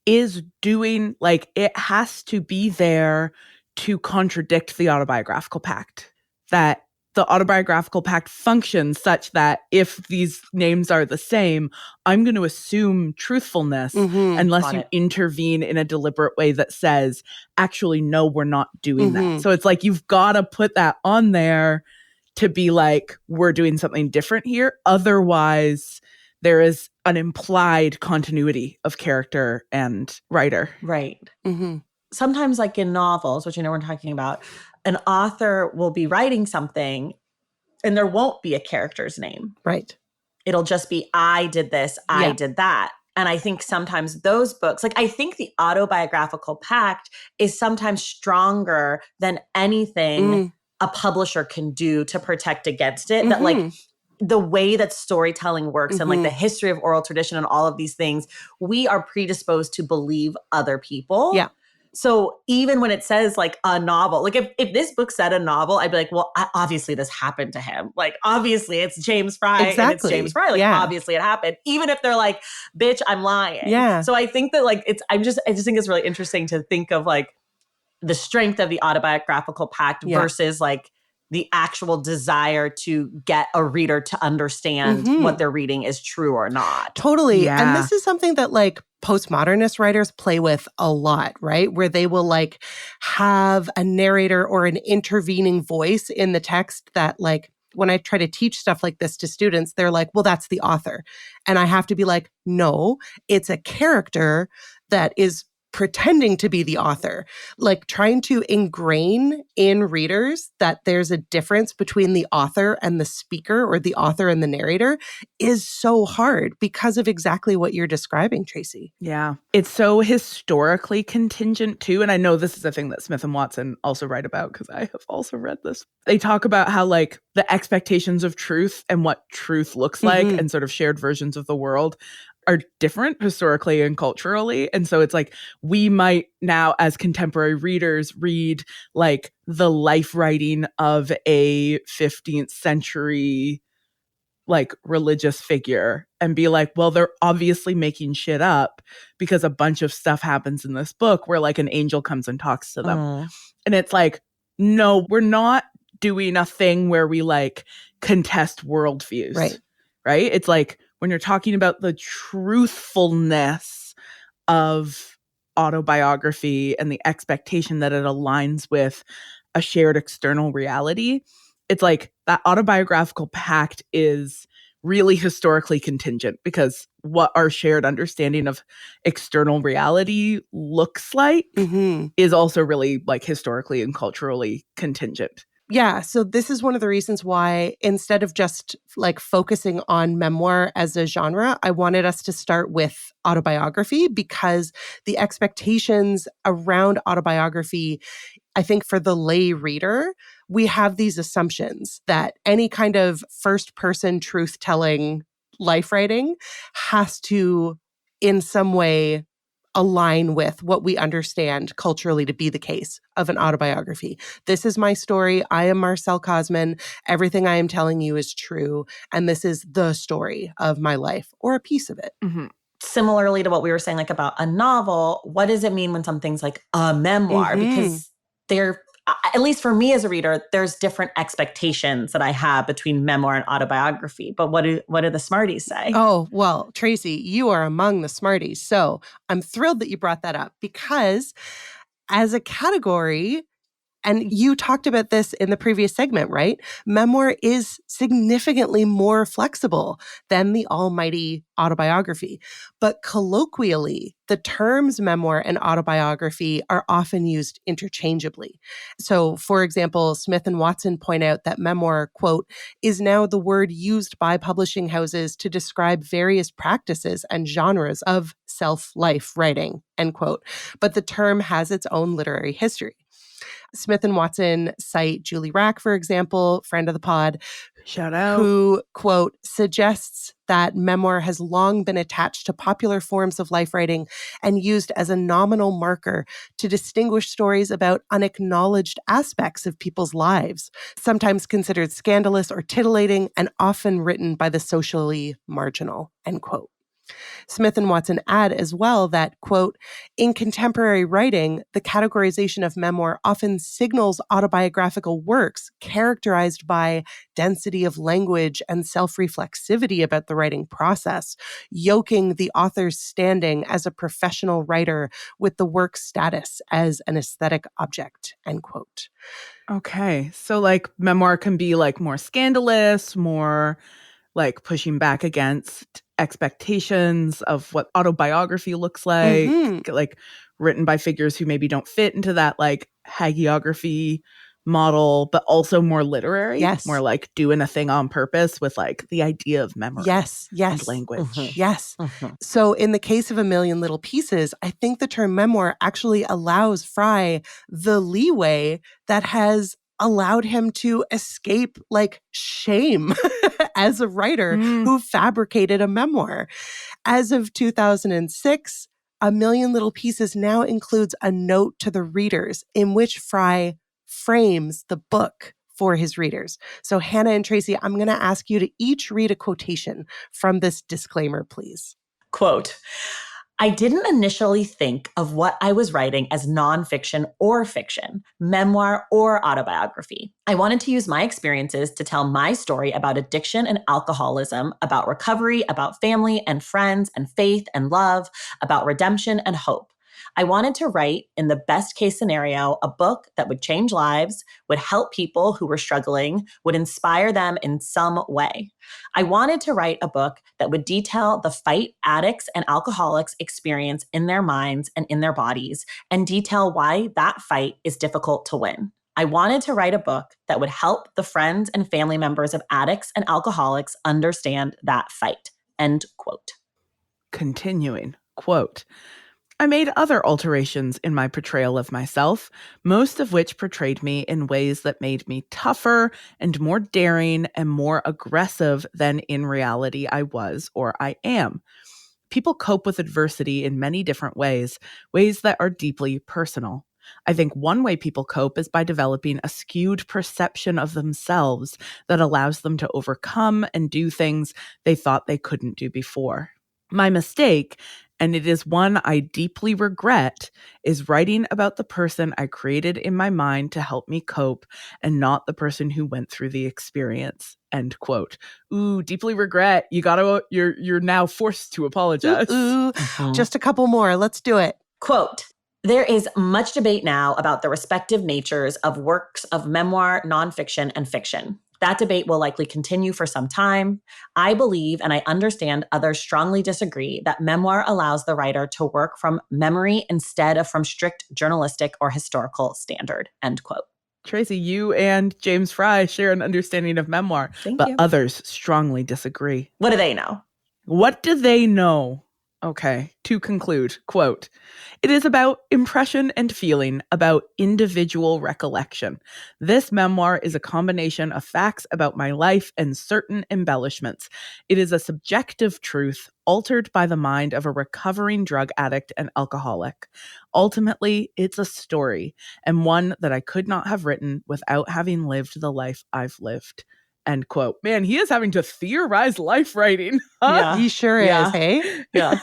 is doing, like, it has to be there to contradict the autobiographical pact. That the autobiographical pact functions such that if these names are the same, I'm going to assume truthfulness unless you intervene in a deliberate way that says, actually, no, we're not doing that. So it's like, you've got to put that on there to be like, we're doing something different here. Otherwise, there is an implied continuity of character and writer. Right. Sometimes, like in novels, which I know we're talking about, an author will be writing something and there won't be a character's name. Right. It'll just be, I did this, I did that. And I think sometimes those books, like I think the autobiographical pact is sometimes stronger than anything a publisher can do to protect against it. That like the way that storytelling works and like the history of oral tradition and all of these things, we are predisposed to believe other people. Yeah. So even when it says like a novel, like if this book said a novel, I'd be like, well, obviously this happened to him. Like obviously it's James Frey and it's James Frey. Like obviously it happened. Even if they're like, bitch, I'm lying. Yeah. So I think that like I just think it's really interesting to think of like the strength of the autobiographical pact versus like the actual desire to get a reader to understand what they're reading is true or not. Totally. Yeah. And this is something that like postmodernist writers play with a lot, right? Where they will like have a narrator or an intervening voice in the text that like, when I try to teach stuff like this to students, they're like, well, that's the author. And I have to be like, no, it's a character that is pretending to be the author, like trying to ingrain in readers that there's a difference between the author and the speaker or the author and the narrator is so hard because of exactly what you're describing, Traci. Yeah. It's so historically contingent too. And I know this is a thing that Smith and Watson also write about because I have also read this. They talk about how like the expectations of truth and what truth looks like and sort of shared versions of the world are different historically and culturally. And so it's like, we might now as contemporary readers read like the life writing of a 15th century like religious figure and be like, well, they're obviously making shit up because a bunch of stuff happens in this book where like an angel comes and talks to them. And it's like, no, we're not doing a thing where we like contest worldviews. Right? It's like, when you're talking about the truthfulness of autobiography and the expectation that it aligns with a shared external reality, it's like that autobiographical pact is really historically contingent because what our shared understanding of external reality looks like is also really like historically and culturally contingent. Yeah, so this is one of the reasons why instead of just like focusing on memoir as a genre, I wanted us to start with autobiography because the expectations around autobiography, I think for the lay reader, we have these assumptions that any kind of first-person truth-telling life writing has to, in some way, align with what we understand culturally to be the case of an autobiography. This is my story. I am Marcelle Cosman. Everything I am telling you is true. And this is the story of my life or a piece of it. Similarly to what we were saying, like about a novel, what does it mean when something's like a memoir? Because they're, at least for me as a reader, there's different expectations that I have between memoir and autobiography. But what do the smarties say? Oh, well, Traci, you are among the smarties. So I'm thrilled that you brought that up because as a category, and you talked about this in the previous segment, right? Memoir is significantly more flexible than the almighty autobiography. But colloquially, the terms memoir and autobiography are often used interchangeably. So, for example, Smith and Watson point out that memoir, quote, is now the word used by publishing houses to describe various practices and genres of self-life writing, end quote. But the term has its own literary history. Smith and Watson cite Julie Rack, for example, friend of the pod, shout out, who, quote, suggests that memoir has long been attached to popular forms of life writing and used as a nominal marker to distinguish stories about unacknowledged aspects of people's lives, sometimes considered scandalous or titillating and often written by the socially marginal, end quote. Smith and Watson add as well that, quote, in contemporary writing, the categorization of memoir often signals autobiographical works characterized by density of language and self-reflexivity about the writing process, yoking the author's standing as a professional writer with the work's status as an aesthetic object, end quote. Okay. So like memoir can be like more scandalous, more like pushing back against expectations of what autobiography looks like written by figures who maybe don't fit into that like hagiography model, but also more literary, Yes. more like doing a thing on purpose with like the idea of memory Yes. and language. Yes. So in the case of A Million Little Pieces, I think the term memoir actually allows Frey the leeway that has allowed him to escape like shame as a writer who fabricated a memoir. As of 2006, A Million Little Pieces now includes a note to the readers in which Frey frames the book for his readers. So Hannah and Traci, I'm going to ask you to each read a quotation from this disclaimer, please. Quote, I didn't initially think of what I was writing as nonfiction or fiction, memoir or autobiography. I wanted to use my experiences to tell my story about addiction and alcoholism, about recovery, about family and friends and faith and love, about redemption and hope. I wanted to write, in the best case scenario, a book that would change lives, would help people who were struggling, would inspire them in some way. I wanted to write a book that would detail the fight addicts and alcoholics experience in their minds and in their bodies, and detail why that fight is difficult to win. I wanted to write a book that would help the friends and family members of addicts and alcoholics understand that fight. End quote. Continuing, quote, I made other alterations in my portrayal of myself, most of which portrayed me in ways that made me tougher and more daring and more aggressive than in reality I was or I am. People cope with adversity in many different ways, ways that are deeply personal. I think one way people cope is by developing a skewed perception of themselves that allows them to overcome and do things they thought they couldn't do before. My mistake, and it is one I deeply regret, is writing about the person I created in my mind to help me cope and not the person who went through the experience. End quote. Ooh, deeply regret. You're now forced to apologize. Just a couple more. Let's do it. Quote, there is much debate now about the respective natures of works of memoir, nonfiction, and fiction. That debate will likely continue for some time. I believe, and I understand others strongly disagree, that memoir allows the writer to work from memory instead of from strict journalistic or historical standard, end quote. Traci, you and James Frey share an understanding of memoir, but others strongly disagree. What do they know? What do they know? Okay, to conclude, quote, it is about impression and feeling, about individual recollection. This memoir is a combination of facts about my life and certain embellishments. It is a subjective truth altered by the mind of a recovering drug addict and alcoholic. Ultimately, it's a story, and one that I could not have written without having lived the life I've lived. End quote. Man, he is having to theorize life writing. Huh? Yeah. He sure is, hey? Yeah.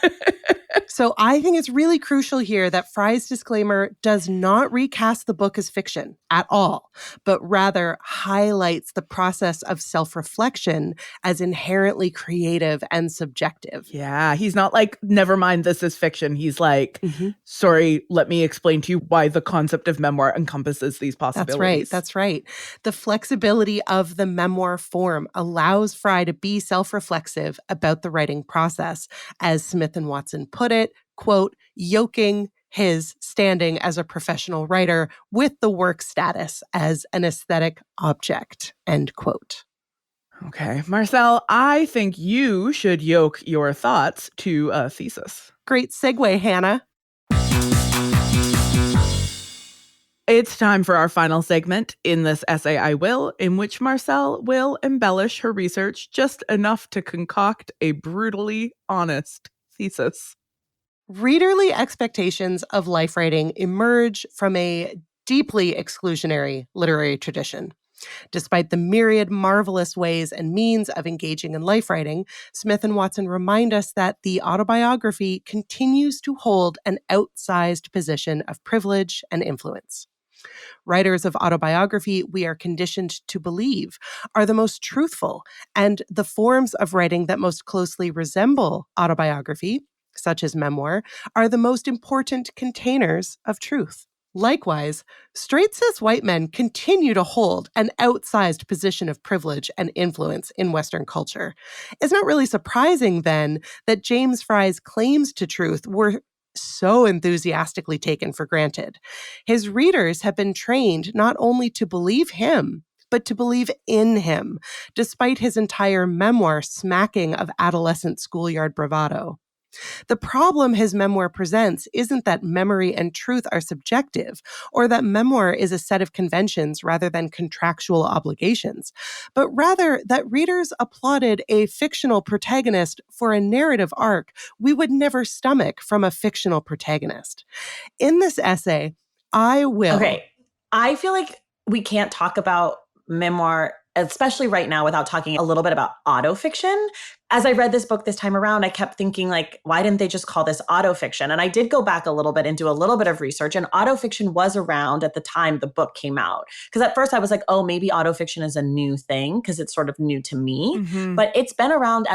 So I think it's really crucial here that Frey's disclaimer does not recast the book as fiction at all, but rather highlights the process of self-reflection as inherently creative and subjective. Yeah, he's not like, never mind, this is fiction. He's like, sorry, let me explain to you why the concept of memoir encompasses these possibilities. That's right. The flexibility of the memoir form allows Frey to be self-reflexive about the writing process, as Smith and Watson put it, quote, yoking his standing as a professional writer with the work status as an aesthetic object, end quote. Okay, Marcelle, I think you should yoke your thoughts to a thesis. Great segue, Hannah. It's time for our final segment in this essay I Will, in which Marcelle will embellish her research just enough to concoct a brutally honest thesis. Readerly expectations of life writing emerge from a deeply exclusionary literary tradition. Despite the myriad marvelous ways and means of engaging in life writing, Smith and Watson remind us that the autobiography continues to hold an outsized position of privilege and influence. Writers of autobiography, we are conditioned to believe, are the most truthful, and the forms of writing that most closely resemble autobiography, such as memoir, are the most important containers of truth. Likewise, straight cis white men continue to hold an outsized position of privilege and influence in Western culture. It's not really surprising, then, that James Frey's claims to truth were so enthusiastically taken for granted. His readers have been trained not only to believe him, but to believe in him, despite his entire memoir smacking of adolescent schoolyard bravado. The problem his memoir presents isn't that memory and truth are subjective, or that memoir is a set of conventions rather than contractual obligations, but rather that readers applauded a fictional protagonist for a narrative arc we would never stomach from a fictional protagonist. In this essay, I will... Okay, I feel like we can't talk about memoir, especially right now, without talking a little bit about autofiction. As I read this book this time around, I kept thinking, like, why didn't they just call this autofiction? And I did go back a little bit and do a little bit of research, and autofiction was around at the time the book came out. Because at first I was like, oh, maybe autofiction is a new thing because it's sort of new to me. Mm-hmm. But it's been around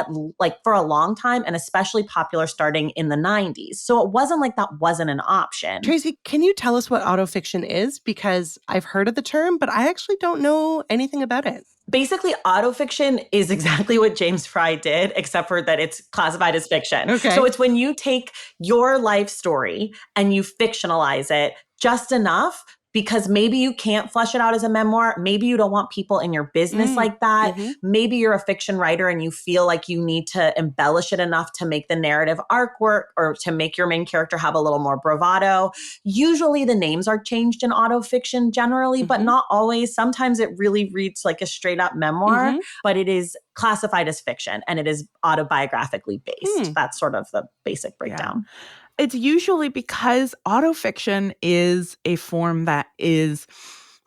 for a long time, and especially popular starting in the 90s. So it wasn't like that wasn't an option. Traci, can you tell us what autofiction is? Because I've heard of the term, but I actually don't know anything about it. Basically, autofiction is exactly what James Frey did, except for that it's classified as fiction. Okay. So it's when you take your life story and you fictionalize it just enough, because maybe you can't flesh it out as a memoir. Maybe you don't want people in your business like that. Mm-hmm. Maybe you're a fiction writer and you feel like you need to embellish it enough to make the narrative arc work or to make your main character have a little more bravado. Usually the names are changed in autofiction generally, but not always. Sometimes it really reads like a straight up memoir, but it is classified as fiction and it is autobiographically based. That's sort of the basic breakdown. Yeah. It's usually because autofiction is a form that is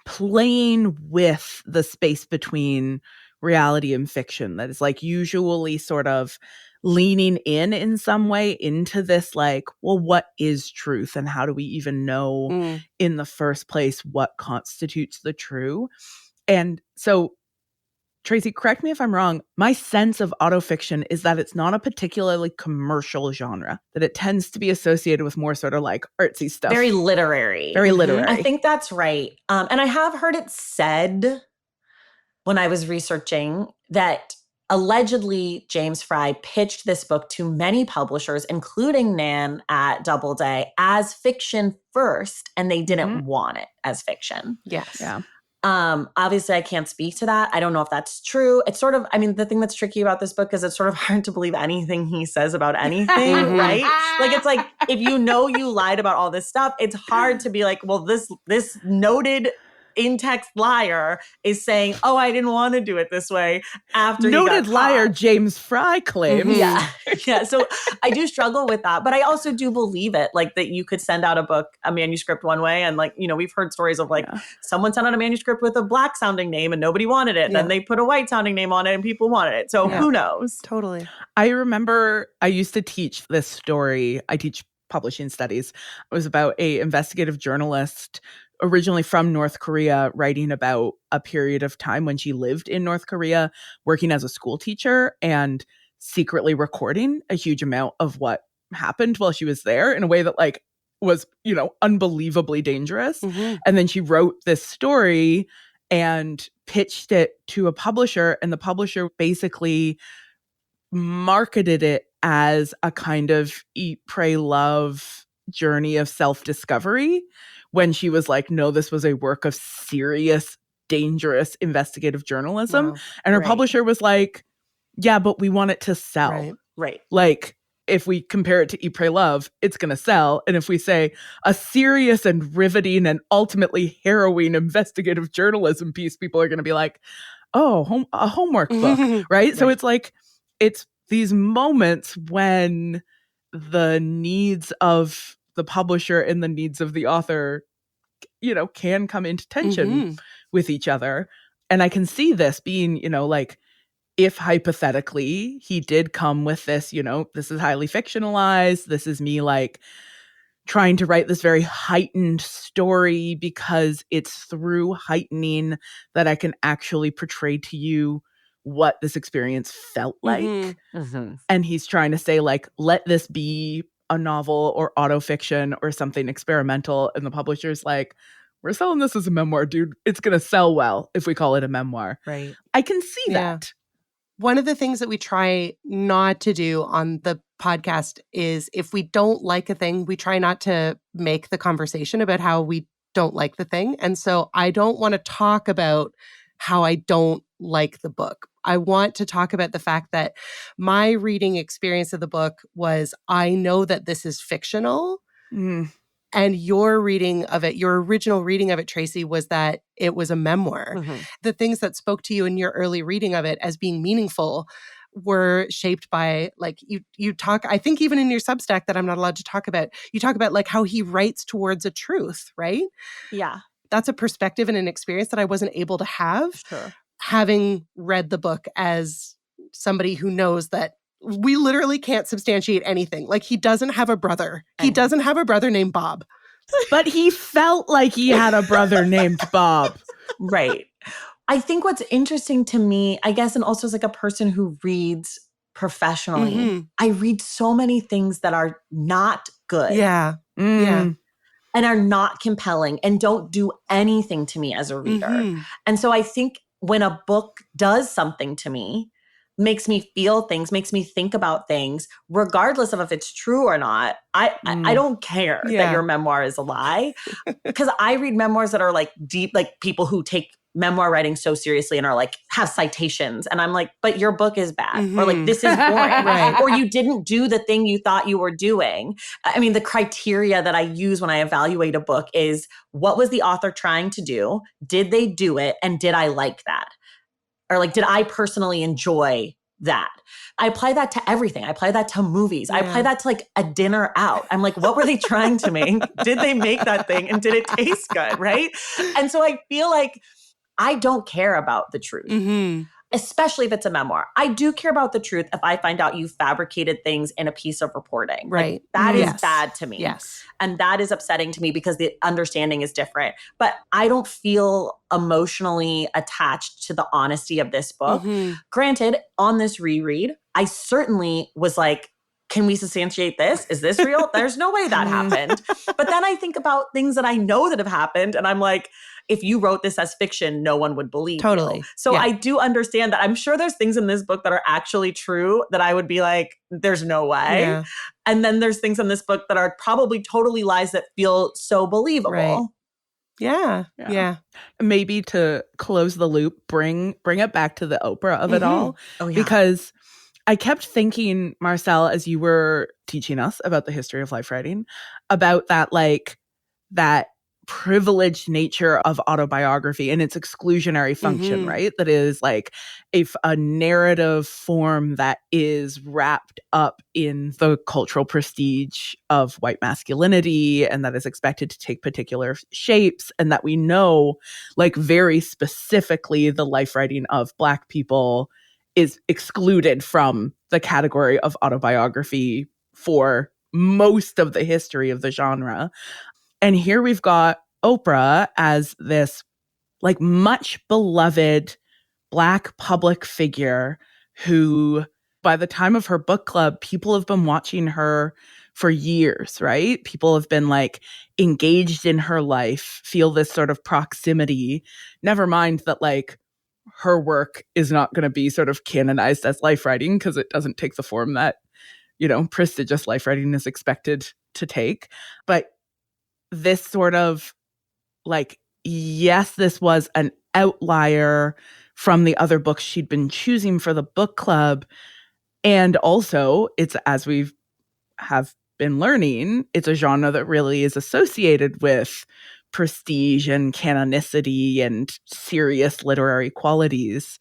playing with the space between reality and fiction. That is like usually sort of leaning in some way into this, like, well, what is truth and how do we even know in the first place what constitutes the true? And so, Traci, correct me if I'm wrong. My sense of autofiction is that it's not a particularly commercial genre, that it tends to be associated with more sort of like artsy stuff. Very literary. Very literary. I think that's right. And I have heard it said when I was researching that allegedly James Frey pitched this book to many publishers, including Nan at Doubleday, as fiction first, and they didn't want it as fiction. Yes. Yeah. Obviously I can't speak to that. I don't know if that's true. It's sort of, I mean, the thing that's tricky about this book is it's sort of hard to believe anything he says about anything, right? Like, it's like, if you know you lied about all this stuff, it's hard to be like, well, this noted in-text liar is saying, oh, I didn't want to do it this way after Noted he got liar caught. James Frey claims. Yeah. Yeah. So I do struggle with that, but I also do believe it, like that you could send out a manuscript one way. And like, you know, we've heard stories of like someone sent out a manuscript with a black sounding name and nobody wanted it. And then they put a white sounding name on it and people wanted it. So who knows? Totally. I remember I used to teach this story. I teach publishing studies. It was about a investigative journalist originally from North Korea writing about a period of time when she lived in North Korea working as a school teacher and secretly recording a huge amount of what happened while she was there in a way that like was, you know, unbelievably dangerous. And then she wrote this story and pitched it to a publisher, and the publisher basically marketed it as a kind of eat, pray, love journey of self-discovery, when she was like, no, this was a work of serious, dangerous investigative journalism. Wow. And her publisher was like, yeah, but we want it to sell. Right. Like, if we compare it to Eat, Pray, Love, it's going to sell. And if we say a serious and riveting and ultimately harrowing investigative journalism piece, people are going to be like, oh, a homework book, right? So it's like, it's these moments when the needs of the publisher and the needs of the author, you know, can come into tension with each other. And I can see this being, like, if hypothetically he did come with this, this is highly fictionalized, this is me like trying to write this very heightened story because it's through heightening that I can actually portray to you what this experience felt like. Mm-hmm. And he's trying to say, like, let this be a novel or autofiction or something experimental. And the publisher's like, we're selling this as a memoir, dude. It's going to sell well if we call it a memoir. Right. I can see that. One of the things that we try not to do on the podcast is if we don't like a thing, we try not to make the conversation about how we don't like the thing. And so I don't want to talk about how I don't like the book. I want to talk about the fact that my reading experience of the book was, I know that this is fictional. And your reading of it, your original reading of it, Traci, was that it was a memoir. Mm-hmm. The things that spoke to you in your early reading of it as being meaningful were shaped by, like, you talk, I think even in your Substack that I'm not allowed to talk about, you talk about like how he writes towards a truth, right? Yeah. That's a perspective and an experience that I wasn't able to have, Sure. having read the book as somebody who knows that we literally can't substantiate anything. Like, he doesn't have a brother. He doesn't have a brother named Bob. But he felt like he had a brother named Bob. Right. I think what's interesting to me, I guess, and also as like a person who reads professionally, I read so many things that are not good. Yeah. Yeah. And are not compelling and don't do anything to me as a reader. And so I think when a book does something to me, makes me feel things, makes me think about things, regardless of if it's true or not, I don't care that your memoir is a lie. Because I read memoirs that are like deep, like people who take memoir writing so seriously and are like, have citations. And I'm like, but your book is bad. Or like, this is boring. Right. Or you didn't do the thing you thought you were doing. I mean, the criteria that I use when I evaluate a book is, what was the author trying to do? Did they do it? And did I like that? Or like, did I personally enjoy that? I apply that to everything. I apply that to movies. I apply that to like a dinner out. I'm like, what were they trying to make? Did they make that thing? And did it taste good? Right. And so I feel like I don't care about the truth, especially if it's a memoir. I do care about the truth if I find out you fabricated things in a piece of reporting. Right. Like, that is bad to me. Yes. And that is upsetting to me because the understanding is different. But I don't feel emotionally attached to the honesty of this book. Granted, on this reread, I certainly was like, can we substantiate this? Is this real? There's no way that happened. But then I think about things that I know that have happened. And I'm like, if you wrote this as fiction, no one would believe you. So I do understand that. I'm sure there's things in this book that are actually true that I would be like, there's no way. Yeah. And then there's things in this book that are probably totally lies that feel so believable. Right. Yeah. Maybe to close the loop, bring it back to the Oprah of it all. Oh, yeah. Because I kept thinking, Marcelle, as you were teaching us about the history of life writing, about that, like, that privileged nature of autobiography and its exclusionary function, right? That is like a narrative form that is wrapped up in the cultural prestige of white masculinity, and that is expected to take particular shapes, and that we know, like, very specifically the life writing of Black people is excluded from the category of autobiography for most of the history of the genre. And here we've got Oprah as this, like, much beloved Black public figure who, by the time of her book club, people have been watching her for years, right? People have been, like, engaged in her life, feel this sort of proximity. Never mind that, like, her work is not going to be sort of canonized as life writing because it doesn't take the form that, prestigious life writing is expected to take. But this sort of, like, yes, this was an outlier from the other books she'd been choosing for the book club. And also, it's, as we have been learning, it's a genre that really is associated with prestige and canonicity and serious literary qualities.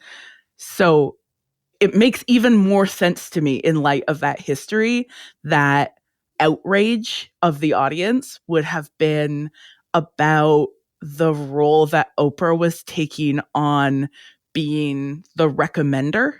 So it makes even more sense to me in light of that history that outrage of the audience would have been about the role that Oprah was taking on being the recommender,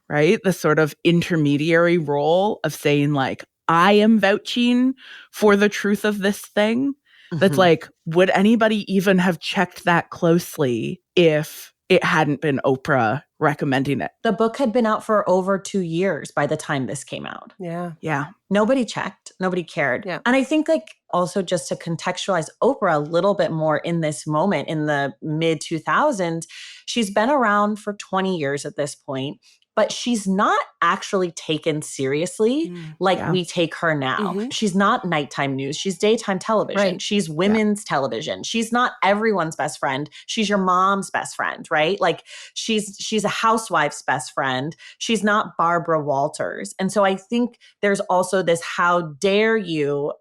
right? The sort of intermediary role of saying like, I am vouching for the truth of this thing. That's like, would anybody even have checked that closely if it hadn't been Oprah recommending it? The book had been out for over 2 years by the time this came out. Yeah. Yeah. Nobody checked. Nobody cared. Yeah. And I think like also just to contextualize Oprah a little bit more in this moment in the mid 2000s, she's been around for 20 years at this point, but she's not actually taken seriously like we take her now. She's not nighttime news. She's daytime television. Right. She's women's television. She's not everyone's best friend. She's your mom's best friend, right? Like she's a housewife's best friend. She's not Barbara Walters. And so I think there's also this, how dare you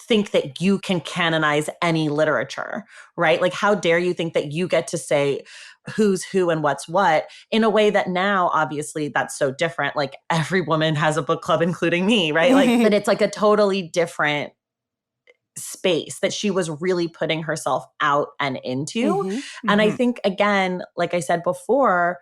think that you can canonize any literature, right? Like, how dare you think that you get to say who's who and what's what in a way that now, obviously, that's so different. Like, every woman has a book club, including me, right? Like, but it's like a totally different space that she was really putting herself out and into. And I think, again, like I said before,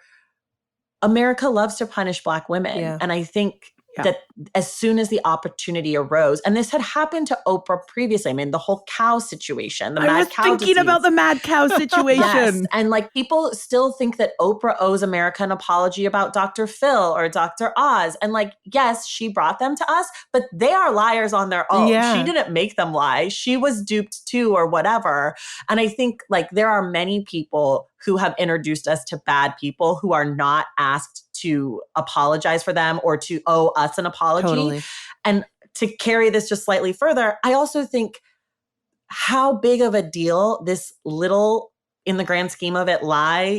America loves to punish Black women. Yeah. And I think that as soon as the opportunity arose, and this had happened to Oprah previously, I mean, the whole cow situation, the mad cow thinking disease. about the mad cow situation. Yes. And like, people still think that Oprah owes America an apology about Dr. Phil or Dr. Oz. And like, yes, she brought them to us, but they are liars on their own. Yeah. She didn't make them lie. She was duped too, or whatever. And I think like there are many people who have introduced us to bad people who are not asked to apologize for them or to owe us an apology. Totally. And to carry this just slightly further, I also think how big of a deal this little, in the grand scheme of it,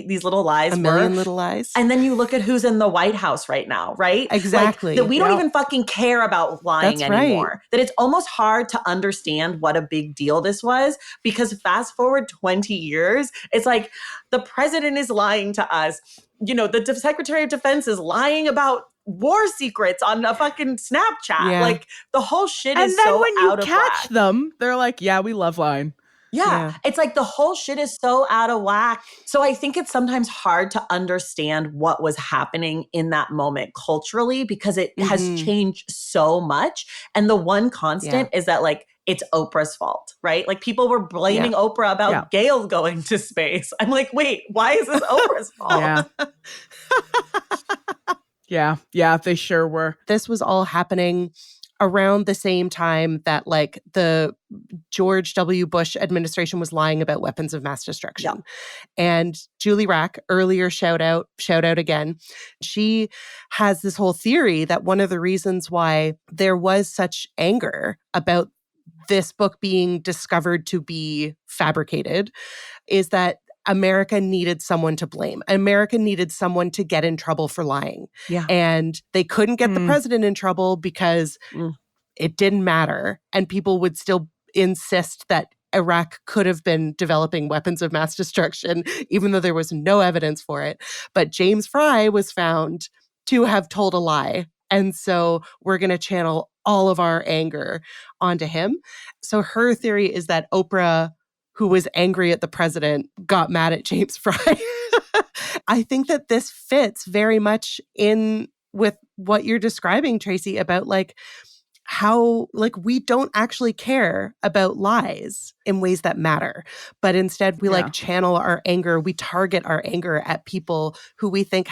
these little lies A were. million little lies. And then you look at who's in the White House right now, right? Exactly. Like, that we don't even fucking care about lying That's anymore. right. That it's almost hard to understand what a big deal this was, because fast forward 20 years, it's like the president is lying to us. The Secretary of Defense is lying about war secrets on a fucking Snapchat. Yeah. Like, the whole shit And is then so when you out of catch whack. them, they're like, yeah, we love lying. Yeah. It's like the whole shit is so out of whack. So I think it's sometimes hard to understand what was happening in that moment culturally, because it has changed so much. And the one constant is that like, it's Oprah's fault, right? Like, people were blaming Oprah about Gail going to space. I'm like, wait, why is this Oprah's fault? Yeah, they sure were. This was all happening around the same time that like the George W. Bush administration was lying about weapons of mass destruction. And Julie Rack, earlier shout out again, she has this whole theory that one of the reasons why there was such anger about this book being discovered to be fabricated is that America needed someone to blame. America needed someone to get in trouble for lying. Yeah. And they couldn't get the president in trouble because it didn't matter. And people would still insist that Iraq could have been developing weapons of mass destruction, even though there was no evidence for it. But James Frey was found to have told a lie. And so we're going to channel all of our anger onto him. So her theory is that Oprah, who was angry at the president, got mad at James Frey. I think that this fits very much in with what you're describing, Traci, about like how like we don't actually care about lies in ways that matter, but instead we like channel our anger. We target our anger at people who we think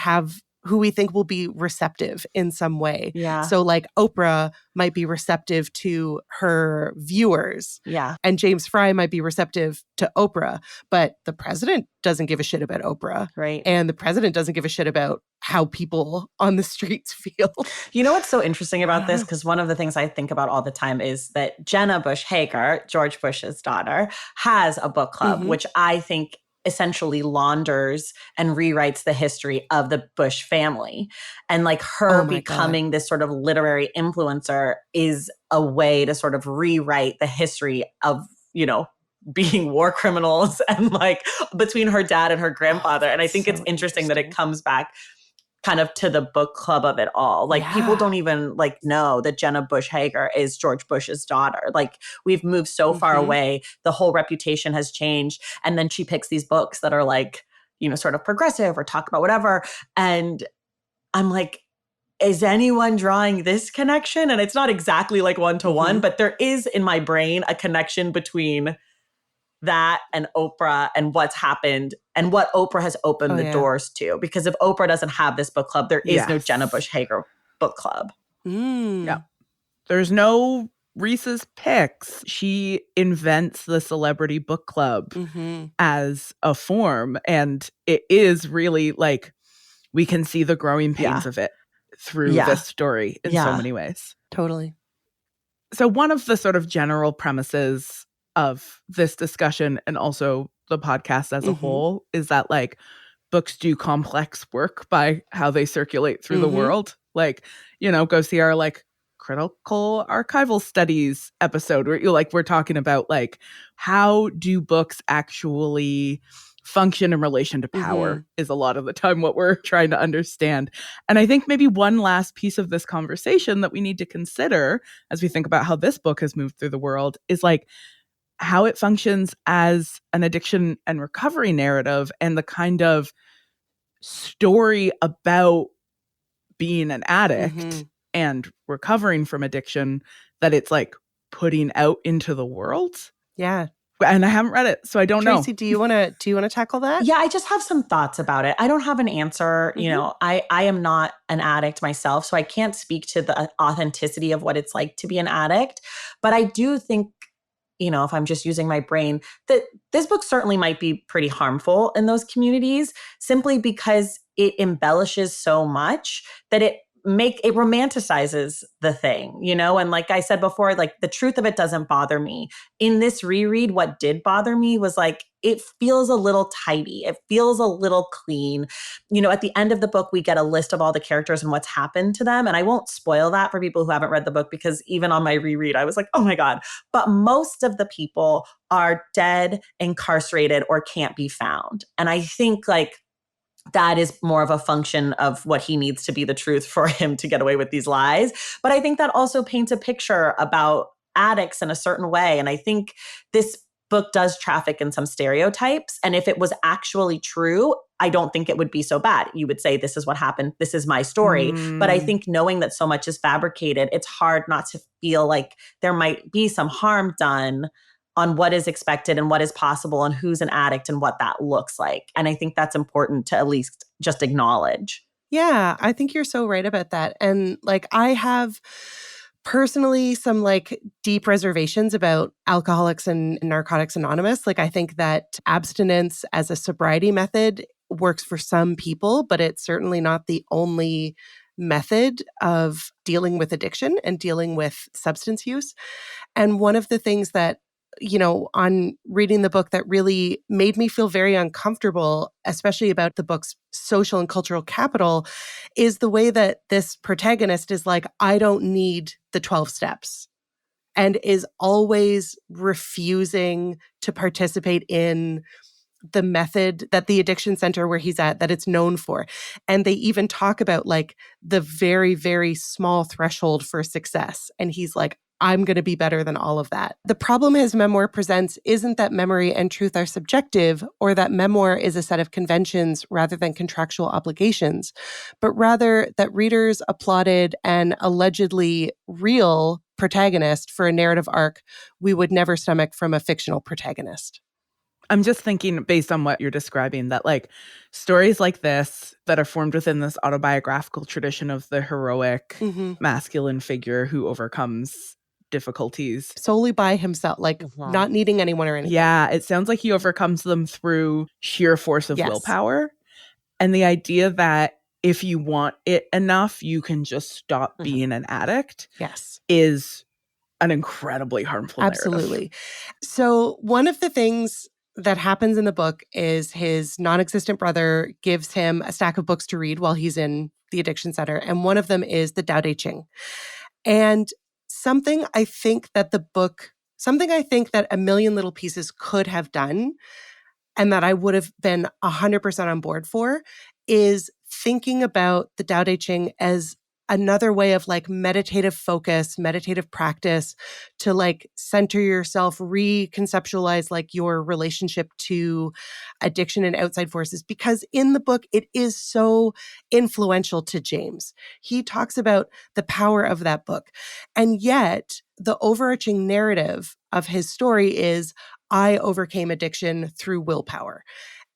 will be receptive in some way. Yeah. So like Oprah might be receptive to her viewers. Yeah. And James Frey might be receptive to Oprah, but the president doesn't give a shit about Oprah. Right. And the president doesn't give a shit about how people on the streets feel. You know what's so interesting about this? Because one of the things I think about all the time is that Jenna Bush Hager, George Bush's daughter, has a book club, which I think essentially launders and rewrites the history of the Bush family. And like her becoming this sort of literary influencer is a way to sort of rewrite the history of, being war criminals and like between her dad and her grandfather. And I think it's interesting that it comes back kind of to the book club of it all. Like people don't even like know that Jenna Bush Hager is George Bush's daughter. Like we've moved so far away. The whole reputation has changed. And then she picks these books that are like, you know, sort of progressive or talk about whatever. And I'm like, is anyone drawing this connection? And it's not exactly like one-to-one, but there is in my brain a connection between that and Oprah and what's happened and what Oprah has opened the doors to. Because if Oprah doesn't have this book club, there is no Jenna Bush Hager book club. Yeah. There's no Reese's Picks. She invents the celebrity book club as a form. And it is really like, we can see the growing pains of it through this story in so many ways. Totally. So one of the sort of general premises of this discussion and also the podcast as a whole is that like books do complex work by how they circulate through the world. Like, you know, go see our like critical archival studies episode where we're talking about like how do books actually function in relation to power is a lot of the time what we're trying to understand. And I think maybe one last piece of this conversation that we need to consider as we think about how this book has moved through the world is like how it functions as an addiction and recovery narrative and the kind of story about being an addict and recovering from addiction that it's like putting out into the world. Yeah. And I haven't read it, so I don't know. Traci, do you want to tackle that? Yeah, I just have some thoughts about it. I don't have an answer. You know, I am not an addict myself, so I can't speak to the authenticity of what it's like to be an addict. But I do think, you know, if I'm just using my brain, that this book certainly might be pretty harmful in those communities simply because it embellishes so much that it romanticizes the thing, you know? And like I said before, like the truth of it doesn't bother me. In this reread, what did bother me was like, it feels a little tidy. It feels a little clean. You know, at the end of the book, we get a list of all the characters and what's happened to them. And I won't spoil that for people who haven't read the book because even on my reread, I was like, oh my God. But most of the people are dead, incarcerated, or can't be found. And I think like, that is more of a function of what he needs to be the truth for him to get away with these lies. But I think that also paints a picture about addicts in a certain way. And I think this book does traffic in some stereotypes. And if it was actually true, I don't think it would be so bad. You would say, this is what happened. This is my story. But I think knowing that so much is fabricated, it's hard not to feel like there might be some harm done on what is expected and what is possible and who's an addict and what that looks like. And I think that's important to at least just acknowledge. Yeah, I think you're so right about that. And like, I have personally some like deep reservations about Alcoholics and Narcotics Anonymous. Like, I think that abstinence as a sobriety method works for some people, but it's certainly not the only method of dealing with addiction and dealing with substance use. And one of the things that, you know, on reading the book that really made me feel very uncomfortable, especially about the book's social and cultural capital, is the way that this protagonist is like, I don't need the 12 steps, and is always refusing to participate in the method that the addiction center where he's at, that it's known for. And they even talk about like the very, very small threshold for success. And he's like, I'm going to be better than all of that. The problem his memoir presents isn't that memory and truth are subjective, or that memoir is a set of conventions rather than contractual obligations, but rather that readers applauded an allegedly real protagonist for a narrative arc we would never stomach from a fictional protagonist. I'm just thinking, based on what you're describing, that like stories like this that are formed within this autobiographical tradition of the heroic masculine figure who overcomes difficulties solely by himself, like not needing anyone or anything. Yeah, it sounds like he overcomes them through sheer force of willpower. And the idea that if you want it enough, you can just stop being an addict is an incredibly harmful Absolutely. narrative. So one of the things that happens in the book is his non-existent brother gives him a stack of books to read while he's in the addiction center. And one of them is the Tao Te Ching. And something I think that A Million Little Pieces could have done, and that I would have been 100% on board for, is thinking about the Tao Te Ching as another way of like meditative focus, meditative practice to like center yourself, reconceptualize like your relationship to addiction and outside forces. Because in the book, it is so influential to James. He talks about the power of that book. And yet the overarching narrative of his story is, I overcame addiction through willpower.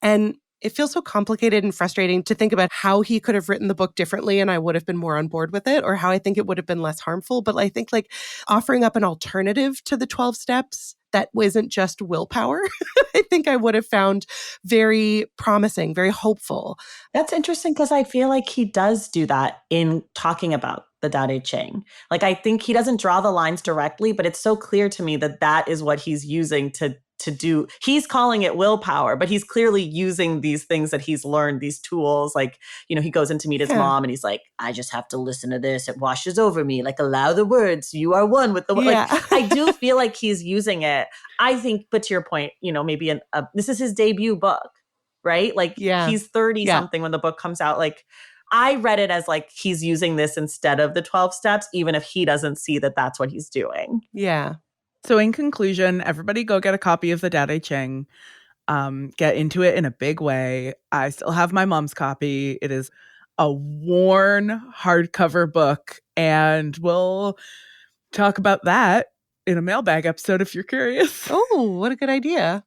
And it feels so complicated and frustrating to think about how he could have written the book differently and I would have been more on board with it, or how I think it would have been less harmful. But I think like offering up an alternative to the 12 steps that wasn't just willpower, I think I would have found very promising, very hopeful. That's interesting because I feel like he does do that in talking about the Tao Te Ching. Like, I think he doesn't draw the lines directly, but it's so clear to me that that is what he's using to do. He's calling it willpower, but he's clearly using these things that he's learned, these tools. Like, you know, he goes in to meet his mom and he's like, I just have to listen to this. It washes over me. Like, allow the words. You are one with the word. Yeah. Like, I do feel like he's using it. I think, but to your point, you know, maybe this is his debut book, right? Like, he's 30 something when the book comes out. Like, I read it as like he's using this instead of the 12 steps, even if he doesn't see that that's what he's doing. Yeah. So in conclusion, everybody go get a copy of the Tao Te Ching. Get into it in a big way. I still have my mom's copy. It is a worn hardcover book, and we'll talk about that in a mailbag episode if you're curious. Oh, what a good idea.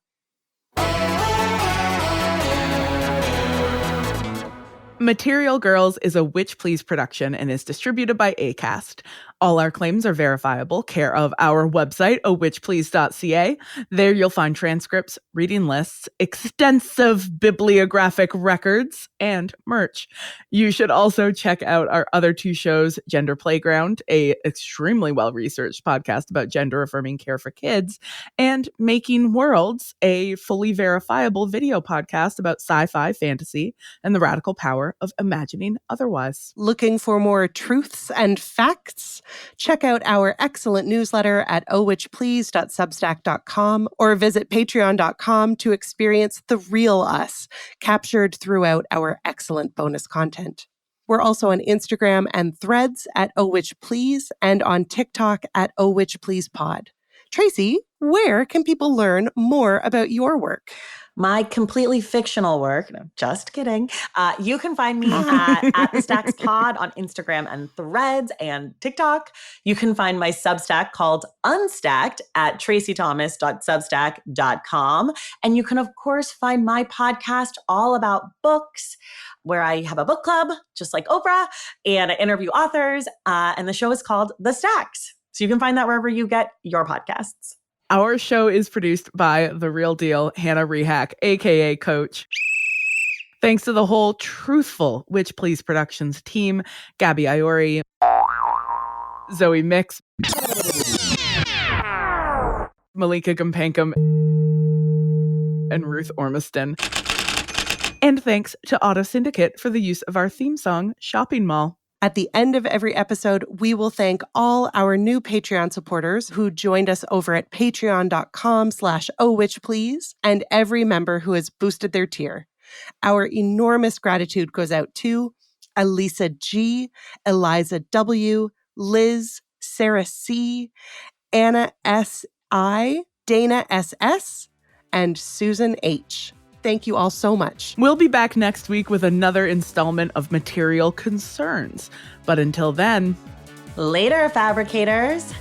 Material Girls is a Witch Please production and is distributed by Acast. All our claims are verifiable, care of our website, awitchplease.ca. There you'll find transcripts, reading lists, extensive bibliographic records, and merch. You should also check out our other two shows, Gender Playground, a extremely well-researched podcast about gender-affirming care for kids, and Making Worlds, a fully verifiable video podcast about sci-fi, fantasy, and the radical power of imagining otherwise. Looking for more truths and facts? Check out our excellent newsletter at ohwitchplease.substack.com or visit patreon.com to experience the real us, captured throughout our excellent bonus content. We're also on Instagram and Threads at ohwitchplease and on TikTok at ohwitchpleasepod. Traci, where can people learn more about your work? My completely fictional work, no, just kidding. You can find me at the Stacks Pod on Instagram and Threads and TikTok. You can find my Substack called Unstacked at tracithomas.substack.com. And you can, of course, find my podcast all about books, where I have a book club, just like Oprah, and I interview authors. And the show is called The Stacks. So you can find that wherever you get your podcasts. Our show is produced by the real deal, Hannah Rehack, aka Coach. Thanks to the whole truthful Witch Please Productions team, Gabby Iori, Zoe Mix, Malika Gumpankum, and Ruth Ormiston. And thanks to Auto Syndicate for the use of our theme song, Shopping Mall. At the end of every episode, we will thank all our new Patreon supporters who joined us over at patreon.com/ohwitchplease and every member who has boosted their tier. Our enormous gratitude goes out to Elisa G, Eliza W, Liz, Sarah C, Anna S.I, Dana S.S, and Susan H. Thank you all so much. We'll be back next week with another installment of Material Concerns. But until then, later, fabricators.